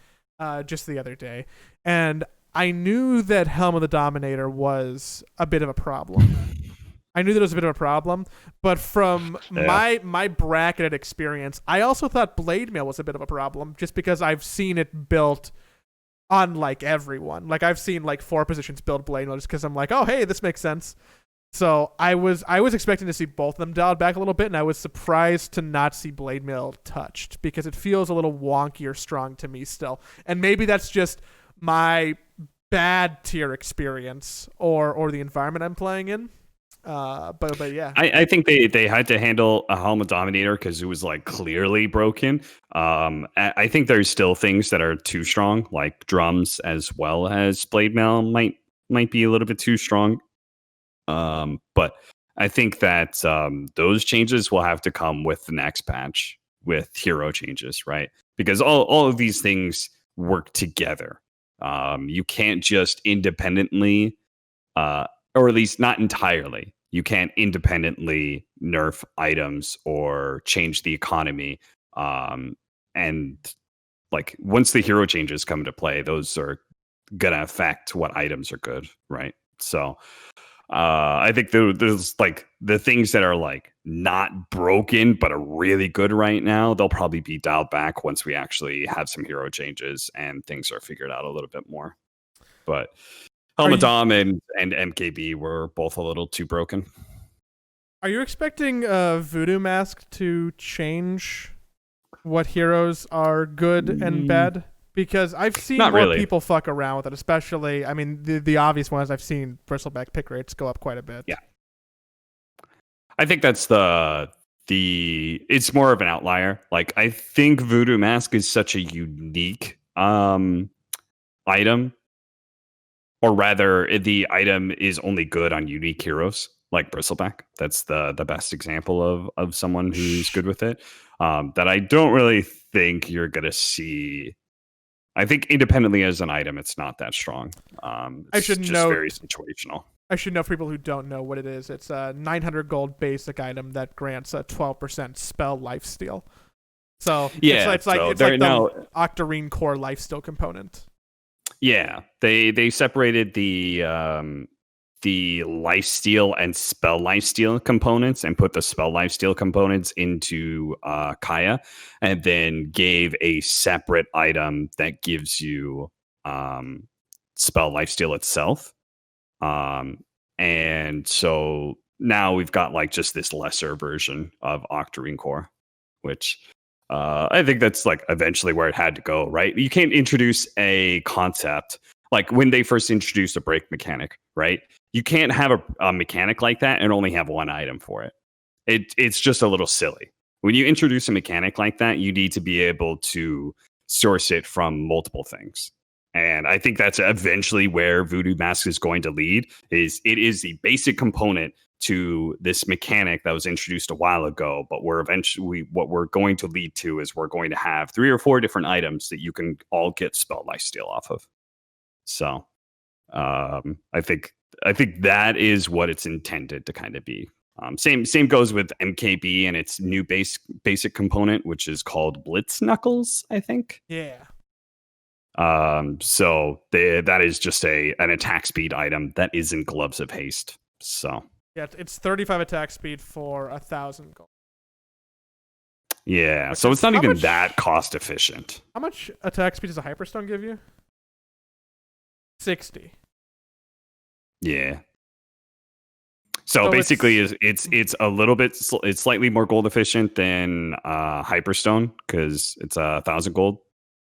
Speaker 2: just the other day, and I knew that Helm of the Dominator was a bit of a problem. But from my bracketed experience, I also thought Blade Mail was a bit of a problem, just because I've seen it built on like everyone. Like I've seen like 4 positions build Blade Mail just because I'm like, oh hey, this makes sense. So I was expecting to see both of them dialed back a little bit, and I was surprised to not see Blade Mail touched because it feels a little wonky or strong to me still. And maybe that's just my bad tier experience or the environment I'm playing in. But yeah,
Speaker 1: I think they had to handle a Helm of Dominator because it was like clearly broken. I think there's still things that are too strong, like drums as well as blade mail might be a little bit too strong. But I think that those changes will have to come with the next patch with hero changes, right? Because all of these things work together. You can't just independently, or at least not entirely. You can't independently nerf items or change the economy. And like once the hero changes come into play, those are gonna affect what items are good, right? So I think there's like the things that are like not broken but are really good right now. They'll probably be dialed back once we actually have some hero changes and things are figured out a little bit more. but
Speaker 2: Are you,
Speaker 1: Helmadam and MKB were both a little too broken.
Speaker 2: are you expecting Voodoo Mask to change what heroes are good and bad? Because I've seen
Speaker 1: Not
Speaker 2: more
Speaker 1: really.
Speaker 2: people fuck around with it, especially, I mean, the obvious ones I've seen bristleback pick rates go up quite a bit.
Speaker 1: Yeah. I think that's it's more of an outlier. Like, I think Voodoo Mask is such a unique item, or rather the item is only good on unique heroes like Bristleback. That's the best example of someone who's good with it. That I don't really think you're gonna see. I think independently as an item, it's not that strong. It's just very situational.
Speaker 2: I should know for people who don't know what it is. It's a 900 gold basic item that grants a 12% spell lifesteal. So
Speaker 1: yeah,
Speaker 2: it's like the Octarine core lifesteal component.
Speaker 1: Yeah, they separated the lifesteal and spell lifesteal components and put the spell lifesteal components into Kaya, and then gave a separate item that gives you spell lifesteal itself. And so now we've got like just this lesser version of Octarine Core, which I think that's like eventually where it had to go, right? You can't introduce a concept like when they first introduced a break mechanic, right? You can't have a mechanic like that and only have one item for it. It's just a little silly. When you introduce a mechanic like that, you need to be able to source it from multiple things. And I think that's eventually where Voodoo Mask is going to lead. It is the basic component to this mechanic that was introduced a while ago, but what we're going to lead to is we're going to have 3 or 4 different items that you can all get spell lifesteal off of. So I think that is what it's intended to kind of be. Same goes with MKB and its new basic component, which is called Blitz Knuckles, I think.
Speaker 2: Yeah.
Speaker 1: So that is just an attack speed item that isn't Gloves of Haste. So
Speaker 2: yeah, it's 35 attack speed for 1,000 gold.
Speaker 1: Yeah, so it's not even that cost efficient.
Speaker 2: How much attack speed does a Hyperstone give you? 60.
Speaker 1: Yeah. So basically, it's a little bit, it's slightly more gold efficient than Hyperstone because it's 1,000 gold.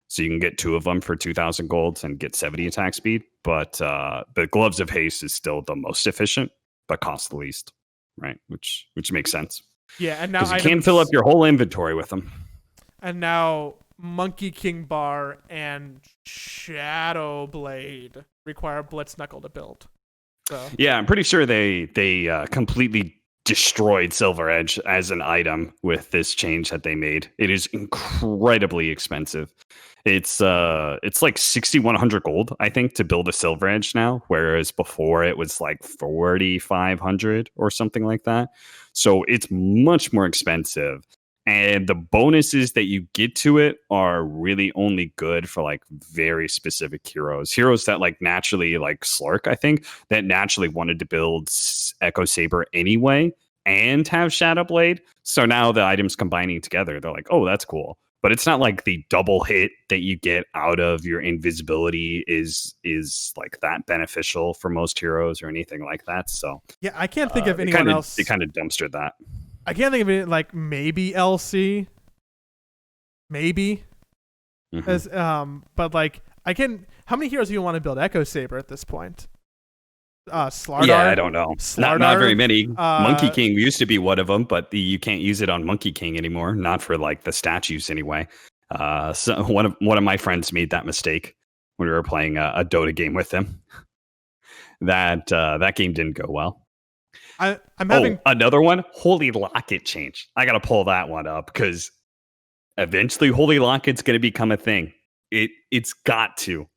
Speaker 1: So you can get 2 of them for 2,000 golds and get 70 attack speed. But the Gloves of Haste is still the most efficient, but costs the least, right? Which makes sense.
Speaker 2: Yeah, and now
Speaker 1: you can fill up your whole inventory with them.
Speaker 2: And now Monkey King Bar and Shadow Blade require Blitz Knuckle to build. So. Yeah,
Speaker 1: I'm pretty sure they completely destroyed Silver Edge as an item with this change that they made. It is incredibly expensive. It's like 6,100 gold, I think, to build a Silver Edge now, whereas before it was like 4,500 or something like that. So it's much more expensive. And the bonuses that you get to it are really only good for like very specific heroes that like naturally, like Slark, I think, that naturally wanted to build Echo Saber anyway and have Shadow Blade. So now the items combining together, they're like, oh, that's cool. But it's not like the double hit that you get out of your invisibility is like that beneficial for most heroes or anything like that. So
Speaker 2: yeah, I can't think of anyone else.
Speaker 1: They kind of dumpstered that.
Speaker 2: I can't think of it like maybe LC, maybe, as but like I can. How many heroes do you want to build Echo Saber at this point? Slardar.
Speaker 1: Yeah, I don't know.
Speaker 2: Slardar,
Speaker 1: not very many. Monkey King used to be one of them, but you can't use it on Monkey King anymore. Not for like the statues anyway. So one of my friends made that mistake when we were playing a Dota game with him. That game didn't go well.
Speaker 2: I'm having
Speaker 1: another one. Holy Locket change. I gotta pull that one up because eventually Holy Locket's gonna become a thing. It's got to.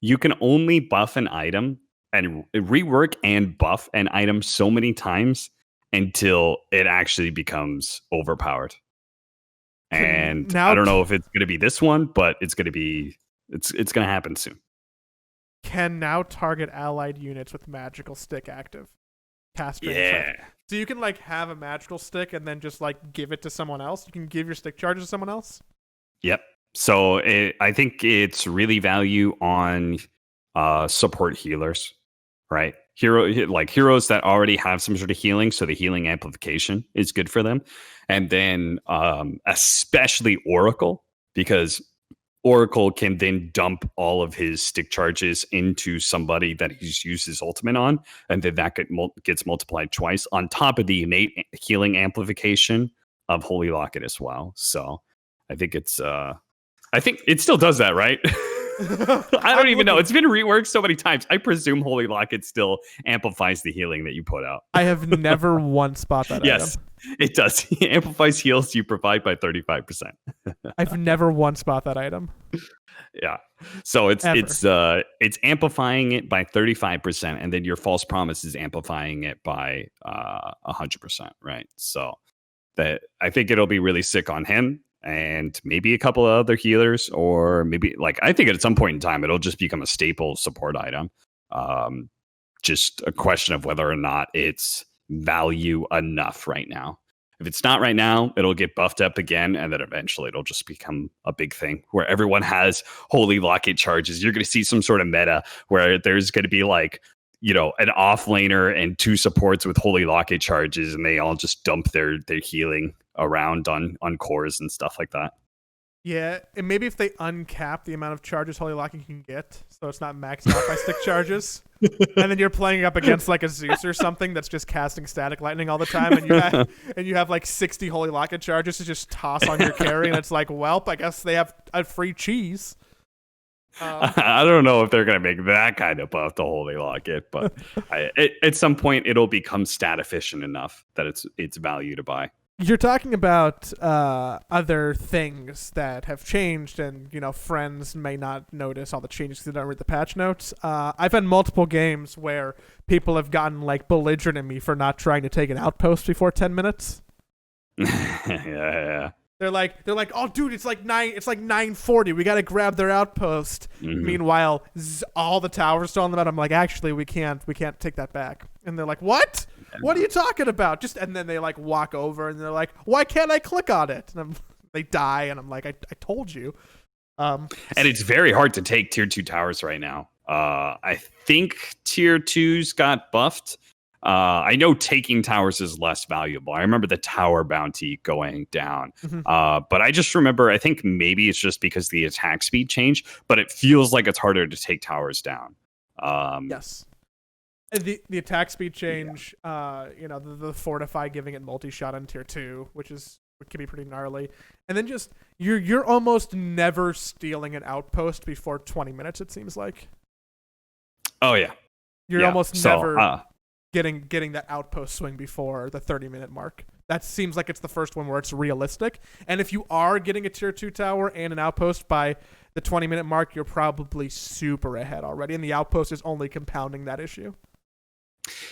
Speaker 1: You can only buff an item and rework and buff an item so many times until it actually becomes overpowered. And now, I don't know if it's gonna be this one, but it's gonna happen soon.
Speaker 2: Can now target allied units with magical stick active.
Speaker 1: Yeah.
Speaker 2: So you can like have a magical stick and then just like give it to someone else. You can give your stick charges to someone else.
Speaker 1: Yep. So I think it's really value on support healers, right? Heroes that already have some sort of healing, so the healing amplification is good for them. And then especially Oracle, because Oracle can then dump all of his stick charges into somebody that he's used his ultimate on, and then that gets multiplied twice on top of the innate healing amplification of Holy Locket as well. So I think I think it still does that, right? I don't even know. It's been reworked so many times. I presume Holy Locket still amplifies the healing that you put out.
Speaker 2: I have never once bought that
Speaker 1: yes,
Speaker 2: item.
Speaker 1: It does. It amplifies heals you provide by 35%.
Speaker 2: I've never once bought that item.
Speaker 1: Yeah. So it's amplifying it by 35%, and then your false promise is amplifying it by 100%, right? So that I think it'll be really sick on him. And maybe a couple of other healers, or maybe I think at some point in time it'll just become a staple support item. Just a question of whether or not it's value enough right now. If it's not right now, it'll get buffed up again, and then eventually it'll just become a big thing where everyone has Holy Locket charges. You're going to see some sort of meta where there's going to be an off laner and 2 supports with Holy Locket charges, and they all just dump their healing around on cores and stuff like that.
Speaker 2: Yeah, and maybe if they uncap the amount of charges Holy Locket can get, so it's not maxed out by stick charges, and then you're playing up against a Zeus or something that's just casting static lightning all the time, and you have 60 Holy Locket charges to just toss on your carry, and it's welp, I guess they have a free cheese.
Speaker 1: I don't know if they're going to make that kind of buff to Holy Locket, but at some point it'll become stat efficient enough that it's value to buy.
Speaker 2: You're talking about other things that have changed, and friends may not notice all the changes because they don't read the patch notes. I've had multiple games where people have gotten belligerent at me for not trying to take an outpost before 10 minutes.
Speaker 1: Yeah.
Speaker 2: They're like, oh, dude, it's 9:40. We gotta grab their outpost. Mm-hmm. Meanwhile, all the towers still on them. I'm like, actually, we can't take that back. And they're like, what? What are you talking about? And then they walk over and they're like, why can't I click on it? And they die, and I'm like, I told you.
Speaker 1: And it's very hard to take tier 2 towers right now. I think tier 2s got buffed. I know taking towers is less valuable. I remember the tower bounty going down. Mm-hmm. But I just remember, I think maybe it's just because the attack speed changed, but it feels like it's harder to take towers down.
Speaker 2: Yes. The attack speed change, the fortify giving it multi-shot on tier 2, which can be pretty gnarly. And then just you're almost never stealing an outpost before 20 minutes, it seems like.
Speaker 1: Oh yeah.
Speaker 2: You're almost never getting that outpost swing before the 30-minute mark. That seems like it's the first one where it's realistic. And if you are getting a tier 2 tower and an outpost by the 20-minute mark, you're probably super ahead already, and the outpost is only compounding that issue.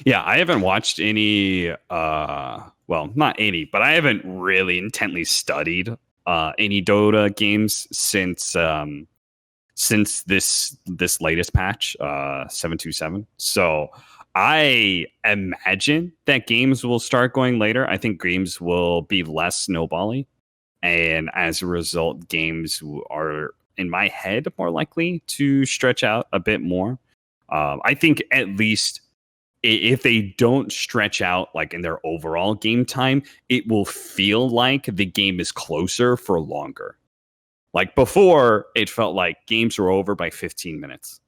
Speaker 1: Yeah, I haven't watched any not any, but I haven't really intently studied any Dota games since this latest patch, 7.27. So I imagine that games will start going later. I think games will be less snowbally, and as a result, games are, in my head, more likely to stretch out a bit more. I think at least if they don't stretch out in their overall game time, it will feel like the game is closer for longer. Before, it felt like games were over by 15 minutes.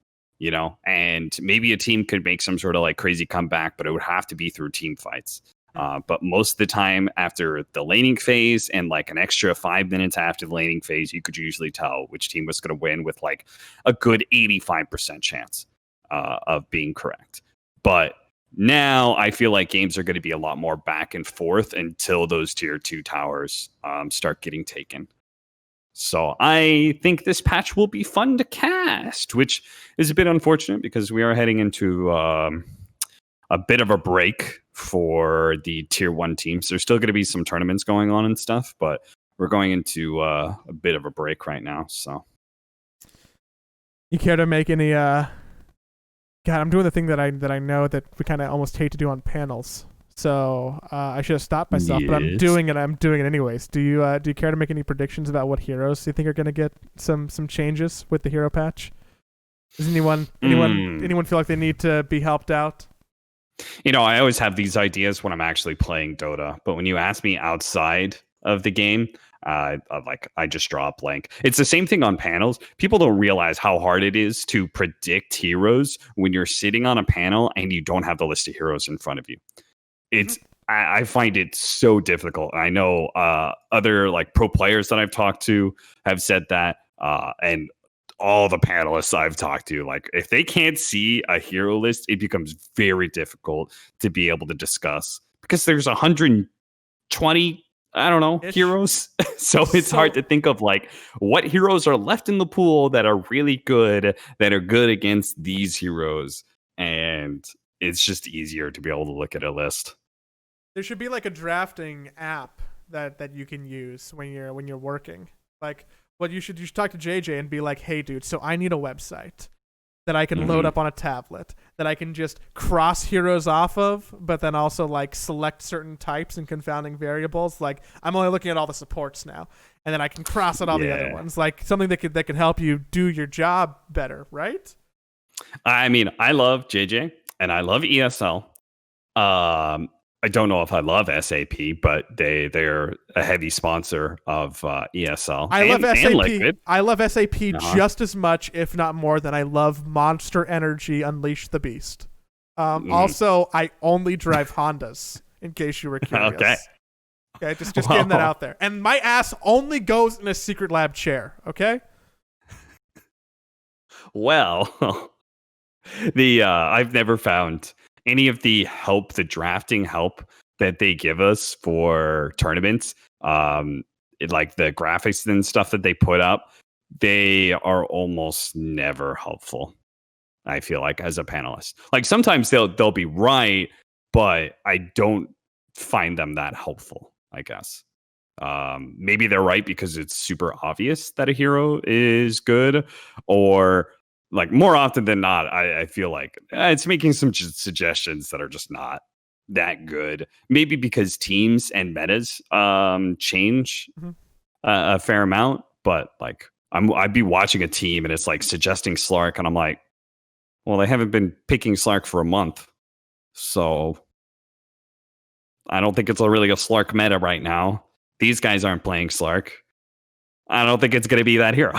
Speaker 1: And maybe a team could make some sort of crazy comeback, but it would have to be through team fights. But most of the time after the laning phase and an extra 5 minutes after the laning phase, you could usually tell which team was going to win with a good 85% chance of being correct. But now I feel like games are going to be a lot more back and forth until those tier 2 towers start getting taken. So I think this patch will be fun to cast, which is a bit unfortunate because we are heading into a bit of a break for the tier 1 teams. There's still going to be some tournaments going on and stuff, but we're going into a bit of a break right now. So
Speaker 2: you care to make any God, I'm doing the thing that I know that we kind of almost hate to do on panels. So I should have stopped myself, but I'm doing it anyways. Do you care to make any predictions about what heroes you think are going to get some changes with the hero patch? Does anyone feel like they need to be helped out?
Speaker 1: I always have these ideas when I'm actually playing Dota, but when you ask me outside of the game, I just draw a blank. It's the same thing on panels. People don't realize how hard it is to predict heroes when you're sitting on a panel and you don't have the list of heroes in front of you. It's I find it so difficult. I know other like pro players that I've talked to have said that, and all the panelists I've talked to, like if they can't see a hero list, it becomes very difficult to be able to discuss because there's 120, I don't know, heroes. So it's hard to think of like what heroes are left in the pool that are really good, that are good against these heroes. And it's just easier to be able to look at a list.
Speaker 2: There should be like a drafting app that you can use when you're working. Like, well, you should talk to JJ and be like, hey, dude, so I need a website that I can load up on a tablet that I can just cross heroes off of, but then also like select certain types and confounding variables. Like I'm only looking at all the supports now, and then I can cross out all the other ones. Like something that could help you do your job better, right?
Speaker 1: I mean, I love JJ and I love ESL. I don't know if I love SAP, but they're a heavy sponsor of ESL.
Speaker 2: I love SAP. I love SAP just as much, if not more, than I love Monster Energy Unleash the Beast. Also, I only drive Hondas, in case you were curious. Okay, just getting that out there. And my ass only goes in a secret lab chair, okay?
Speaker 1: Well, I've never found any of the drafting help that they give us for tournaments, like the graphics and stuff that they put up, they are almost never helpful. I feel like as a panelist, like sometimes they'll be right, but I don't find them that helpful, I guess. Maybe they're right because it's super obvious that a hero is good, or like more often than not, I feel like it's making some suggestions that are just not that good. Maybe because teams and metas change a fair amount, but like I'd be watching a team and it's like suggesting Slark, and I'm like, well, they haven't been picking Slark for a month, so I don't think it's really a Slark meta right now. These guys aren't playing Slark. I don't think it's going to be that hero.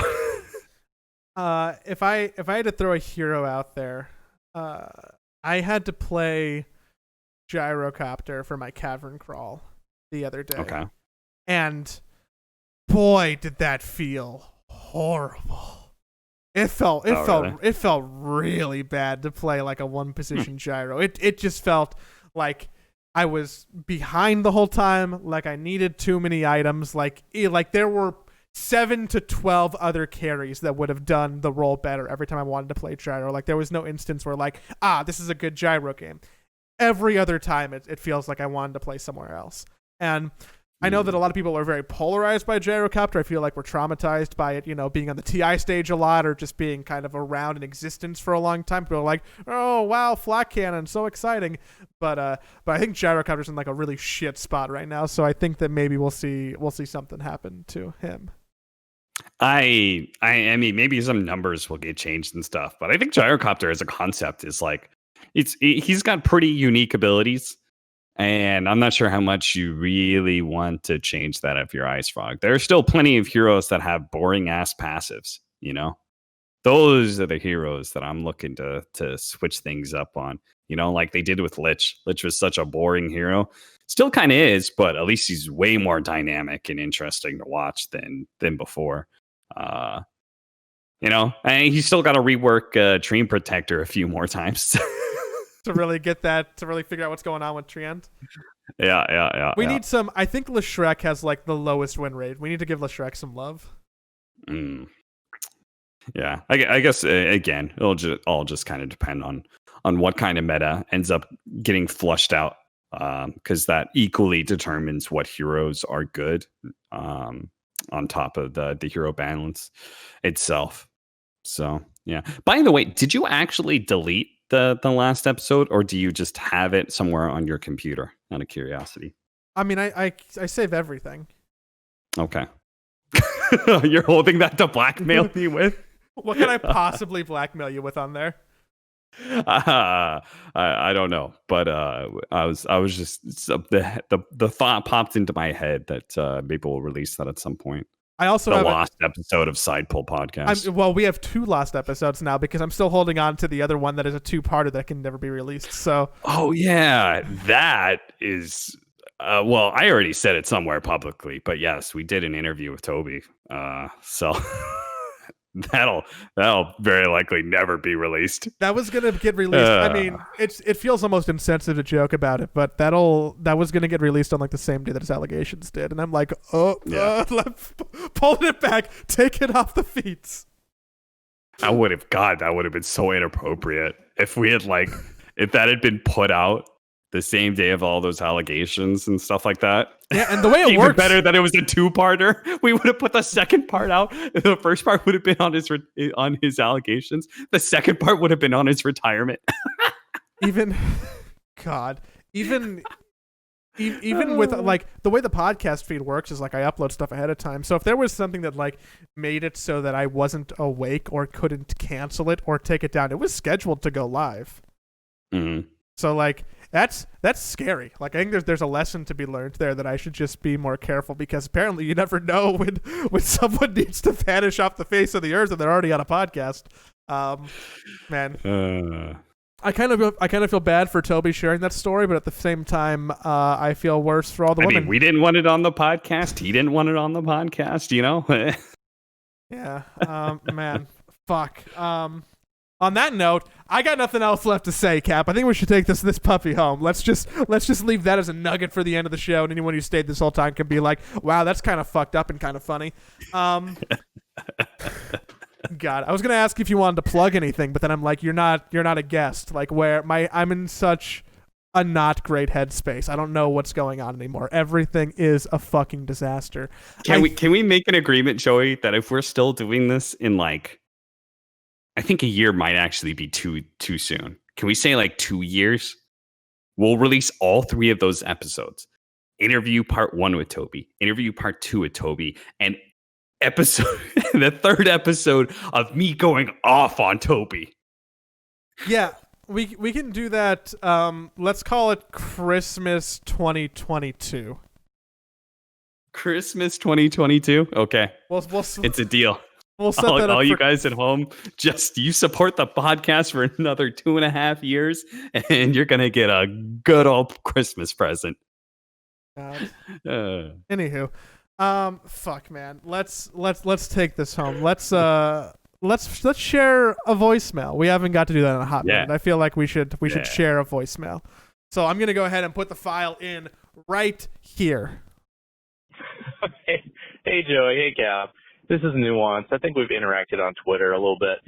Speaker 2: If I had to throw a hero out there, I had to play Gyrocopter for my cavern crawl the other day.
Speaker 1: Okay.
Speaker 2: And boy, did that feel horrible. It felt really bad to play like a one position gyro. It just felt like I was behind the whole time, like I needed too many items, like there were 7 to 12 other carries that would have done the role better every time I wanted to play gyro. Like there was no instance where like, this is a good gyro game. Every other time it feels like I wanted to play somewhere else. And I know that a lot of people are very polarized by Gyrocopter. I feel like we're traumatized by it, being on the TI stage a lot or just being kind of around in existence for a long time. People are like, oh, wow, flat cannon, so exciting. But I think Gyrocopter's in like a really shit spot right now. So I think that maybe we'll see something happen to him.
Speaker 1: I mean, maybe some numbers will get changed and stuff, but I think Gyrocopter as a concept is like, he's got pretty unique abilities. And I'm not sure how much you really want to change that if you're Ice Frog. There are still plenty of heroes that have boring ass passives, Those are the heroes that I'm looking to switch things up on, like they did with Lich. Lich was such a boring hero. Still kind of is, but at least he's way more dynamic and interesting to watch than before. And he's still got to rework Dream Protector a few more times.
Speaker 2: To really figure out what's going on with Treant.
Speaker 1: Yeah.
Speaker 2: We need some. I think Leshrek has like the lowest win rate. We need to give Leshrek some love.
Speaker 1: Yeah, I guess again, it'll all just kind of depend on what kind of meta ends up getting flushed out, because that equally determines what heroes are good, on top of the hero balance itself. So yeah. By the way, did you actually delete the last episode, or do you just have it somewhere on your computer? Out of curiosity.
Speaker 2: I mean, I save everything.
Speaker 1: Okay. You're holding that to blackmail me with?
Speaker 2: What can I possibly blackmail you with on there?
Speaker 1: I don't know, but I was just the thought popped into my head that maybe we'll release that at some point.
Speaker 2: I also
Speaker 1: The
Speaker 2: have
Speaker 1: lost episode of Side Pull Podcast.
Speaker 2: well, we have 2 lost episodes now because I'm still holding on to the other one that is a 2-parter that can never be released. So,
Speaker 1: oh yeah, that is. Well, I already said it somewhere publicly, but yes, we did an interview with Toby. So that'll very likely never be released.
Speaker 2: that was gonna get released. I mean, it feels almost insensitive to joke about it, but that was gonna get released on like the same day that his allegations did, and I'm like, pulling it back, take it off the feeds.
Speaker 1: That would have been so inappropriate if we had if that had been put out the same day of all those allegations and stuff like that.
Speaker 2: Yeah, and the way it
Speaker 1: even
Speaker 2: works,
Speaker 1: better that it was a 2-parter. We would have put the second part out. The first part would have been on his allegations. The second part would have been on his retirement.
Speaker 2: even with like the way the podcast feed works is like I upload stuff ahead of time. So if there was something that like made it so that I wasn't awake or couldn't cancel it or take it down, it was scheduled to go live.
Speaker 1: Mm-hmm.
Speaker 2: So like that's scary. Like I think there's a lesson to be learned there that I should just be more careful because apparently you never know when someone needs to vanish off the face of the earth and they're already on a podcast. Man. I kind of feel bad for Toby sharing that story, but at the same time, I feel worse for all the women.
Speaker 1: I mean, we didn't want it on the podcast. He didn't want it on the podcast. You know. Yeah.
Speaker 2: Man. Fuck. On that note, I got nothing else left to say, Cap. I think we should take this puppy home. Let's just leave that as a nugget for the end of the show, and anyone who stayed this whole time can be like, "Wow, that's kind of fucked up and kind of funny." God, I was gonna ask if you wanted to plug anything, but then I'm like, you're not a guest. Like, I'm in such a not great headspace. I don't know what's going on anymore. Everything is a fucking disaster.
Speaker 1: Can we make an agreement, Joey, that if we're still doing this in I think a year might actually be too soon. Can we say 2 years? We'll release all 3 of those episodes. Interview part 1 with Toby, interview part 2 with Toby, and the 3rd episode of me going off on Toby.
Speaker 2: Yeah, we can do that. Let's call it Christmas 2022.
Speaker 1: Christmas 2022? Okay. It's a deal.
Speaker 2: We'll set that up
Speaker 1: all you guys at home, you support the podcast for another 2.5 years, and you're gonna get a good old Christmas present.
Speaker 2: Anywho, fuck, man. Let's take this home. Let's share a voicemail. We haven't got to do that in a hot minute. I feel like we should share a voicemail. So I'm gonna go ahead and put the file in right here.
Speaker 3: Hey Joey, hey Cap. This is Nuance. I think we've interacted on Twitter a little bit.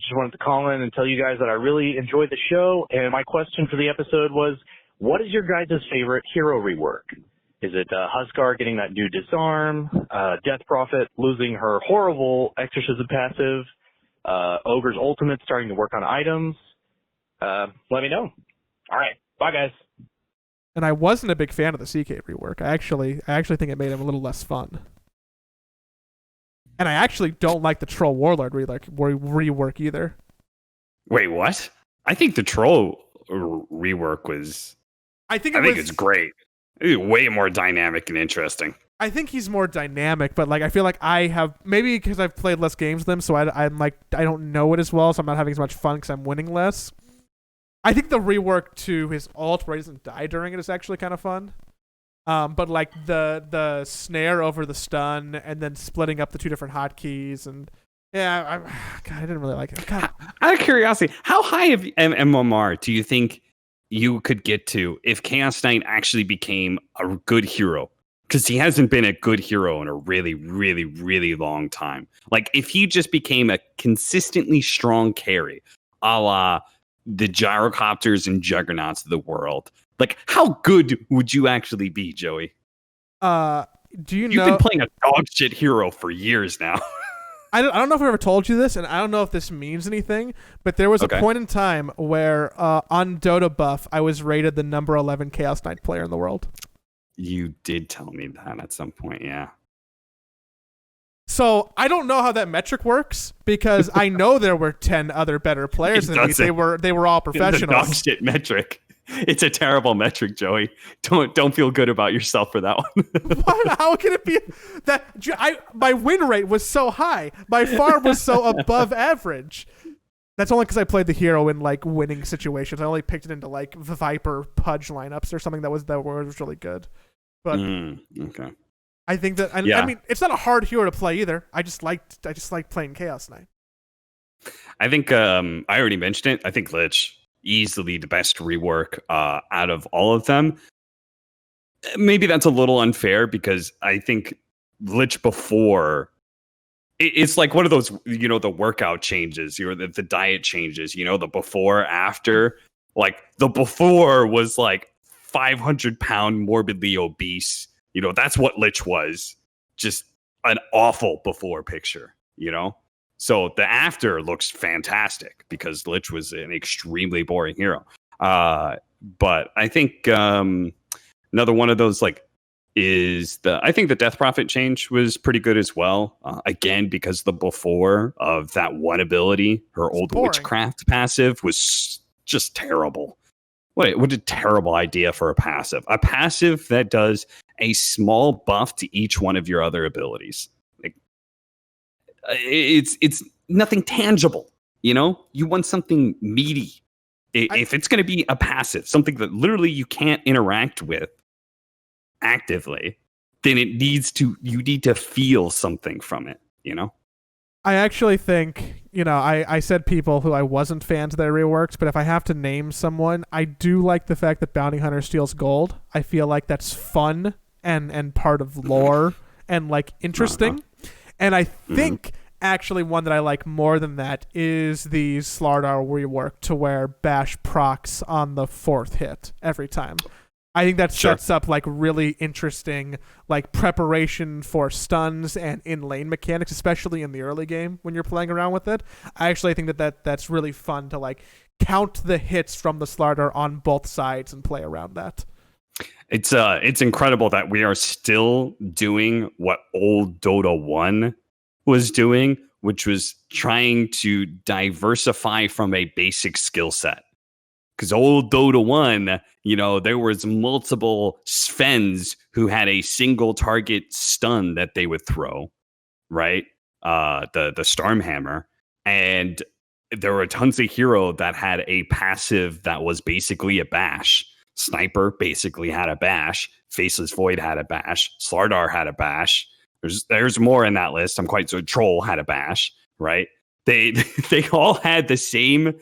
Speaker 3: Just wanted to call in and tell you guys that I really enjoyed the show. And my question for the episode was, what is your guys' favorite hero rework? Is it Huskar getting that new disarm, Death Prophet losing her horrible exorcism passive, Ogre's ultimate starting to work on items? Let me know. All right. Bye, guys.
Speaker 2: And I wasn't a big fan of the CK rework. I actually think it made him a little less fun. And I actually don't like the Troll Warlord rework either.
Speaker 1: Wait, what? I think the Troll rework was... I think it's great. It's way more dynamic and interesting.
Speaker 2: I think he's more dynamic, but I feel like I have... Maybe because I've played less games than him, so I don't know it as well, so I'm not having as much fun because I'm winning less. I think the rework to his ult where he doesn't die during it is actually kind of fun. But the snare over the stun and then splitting up the 2 different hotkeys and I didn't really like it. God.
Speaker 1: Out of curiosity, how high of MMR do you think you could get to if Chaos Knight actually became a good hero? Because he hasn't been a good hero in a really, really, really long time. If he just became a consistently strong carry, a la the gyrocopters and juggernauts of the world. How good would you actually be, Joey?
Speaker 2: You've
Speaker 1: been playing a dog shit hero for years now.
Speaker 2: I don't know if I ever told you this, and I don't know if this means anything, but there was a point in time where on Dota Buff, I was rated the number 11 Chaos Knight player in the world.
Speaker 1: You did tell me that at some point, yeah.
Speaker 2: So I don't know how that metric works because I know there were 10 other better players than me. They were all professionals.
Speaker 1: The dog shit metric. It's a terrible metric, Joey. Don't feel good about yourself for that one.
Speaker 2: What? How can it be that my win rate was so high? My farm was so above average. That's only because I played the hero in like winning situations. I only picked it into like Viper Pudge lineups or something that was really good. But
Speaker 1: okay.
Speaker 2: I think that I mean it's not a hard hero to play either. I just like playing Chaos Knight.
Speaker 1: I think I already mentioned it. I think Lich easily the best rework out of all of them. Maybe that's a little unfair because I think Lich before it's like one of those, the workout changes, the diet changes, the before after. Like the before was like 500-pound morbidly obese. That's what Lich was. Just an awful before picture, So the after looks fantastic because Lich was an extremely boring hero. But I think another one of those I think the Death Prophet change was pretty good as well. Again, because the before of that one ability, her old witchcraft passive was just terrible. What a terrible idea for a passive. A passive that does a small buff to each one of your other abilities. It's nothing tangible, You want something meaty. If it's going to be a passive, something that literally you can't interact with actively, then you need to feel something from it,
Speaker 2: I actually think, I said people who I wasn't fans of their reworks, but if I have to name someone, I do like the fact that Bounty Hunter steals gold. I feel like that's fun and part of lore and interesting. And I think actually one that I like more than that is the Slardar rework to where Bash procs on the 4th hit every time. I think that sets up really interesting preparation for stuns and in lane mechanics, especially in the early game when you're playing around with it. I actually think that's really fun to count the hits from the Slardar on both sides and play around that.
Speaker 1: It's incredible that we are still doing what old Dota 1 was doing, which was trying to diversify from a basic skill set. Because old Dota 1, there was multiple Svens who had a single target stun that they would throw, right? The Stormhammer. And there were tons of hero that had a passive that was basically a bash. Sniper basically had a bash. Faceless Void had a bash. Slardar had a bash. There's more in that list. Troll had a bash, right? They all had the same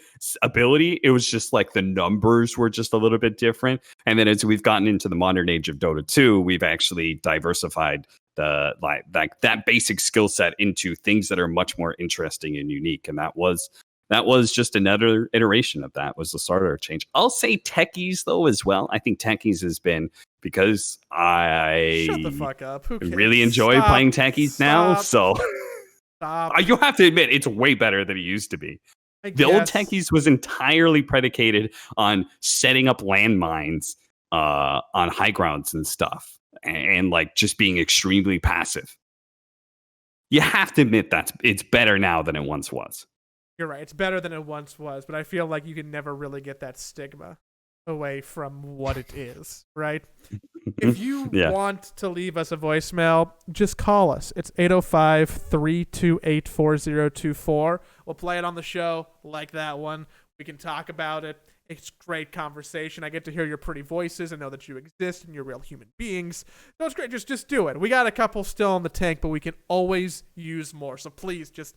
Speaker 1: ability. It was just the numbers were just a little bit different. And then as we've gotten into the modern age of Dota 2, we've actually diversified that basic skill set into things that are much more interesting and unique. And that was just another iteration of that was the Slardar change. I'll say techies though as well. I think techies has been because I
Speaker 2: shut the fuck up. Who cares?
Speaker 1: Really enjoy playing techies now. So.
Speaker 2: Stop.
Speaker 1: You have to admit, it's way better than it used to be. The old techies was entirely predicated on setting up landmines on high grounds and stuff, and just being extremely passive. You have to admit that it's better now than it once was.
Speaker 2: You're right. It's better than it once was, but I feel like you can never really get that stigma away from what it is, right? If you want to leave us a voicemail, just call us. It's 805-328-4024. We'll play it on the show like that one. We can talk about it. It's great conversation. I get to hear your pretty voices and know that you exist and you're real human beings. So it's great. Just do it. We got a couple still in the tank, but we can always use more. So please just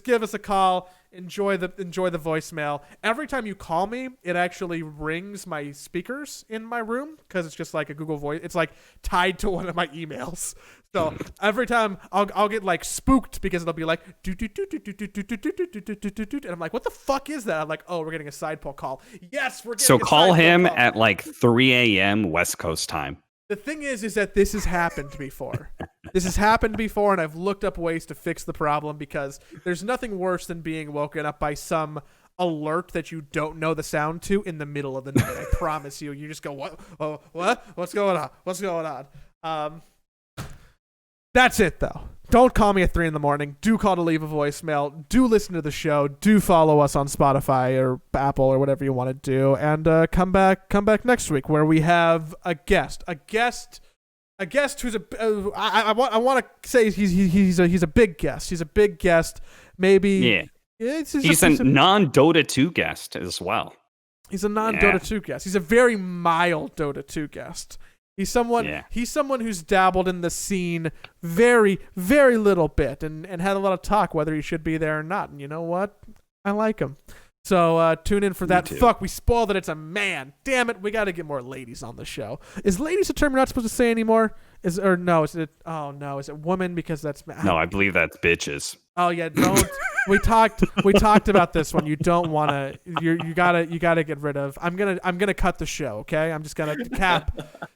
Speaker 2: give us a call. Enjoy the voicemail. Every time you call me, it actually rings my speakers in my room because it's just like a Google Voice. It's tied to one of my emails. So every time I'll get spooked because it'll be and I'm like, what the fuck is that? I'm like, oh, we're getting a side poll call. Yes, we're getting
Speaker 1: so
Speaker 2: a
Speaker 1: call
Speaker 2: side
Speaker 1: him
Speaker 2: poll call.
Speaker 1: at 3 a.m. West Coast time.
Speaker 2: The thing is that this has happened before. This has happened before, and I've looked up ways to fix the problem because there's nothing worse than being woken up by some alert that you don't know the sound to in the middle of the night. I promise you. You just go, what? Oh, what? What's going on? What's going on? That's it, though. Don't call me at 3 a.m. Do call to leave a voicemail. Do listen to the show. Do follow us on Spotify or Apple or whatever you want to do. And come back next week where we have a guest who's I want to say he's a big guest. He's a big guest. Maybe
Speaker 1: he's a non-Dota 2 guest as well.
Speaker 2: He's a non-Dota 2 guest. He's a very mild Dota 2 guest. He's someone who's dabbled in the scene very, very little bit and had a lot of talk whether he should be there or not. And you know what? I like him. So tune in for that. Fuck, we spoiled it. It's a man. Damn it. We got to get more ladies on the show. Is ladies a term you're not supposed to say anymore? Is it woman? Because that's...
Speaker 1: No, I believe that's bitches.
Speaker 2: Oh yeah, don't. we talked about this one. You don't want to. You gotta get rid of. I'm gonna cut the show. Okay, I'm just gonna cap.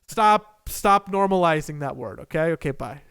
Speaker 2: Stop normalizing that word. Okay. Bye.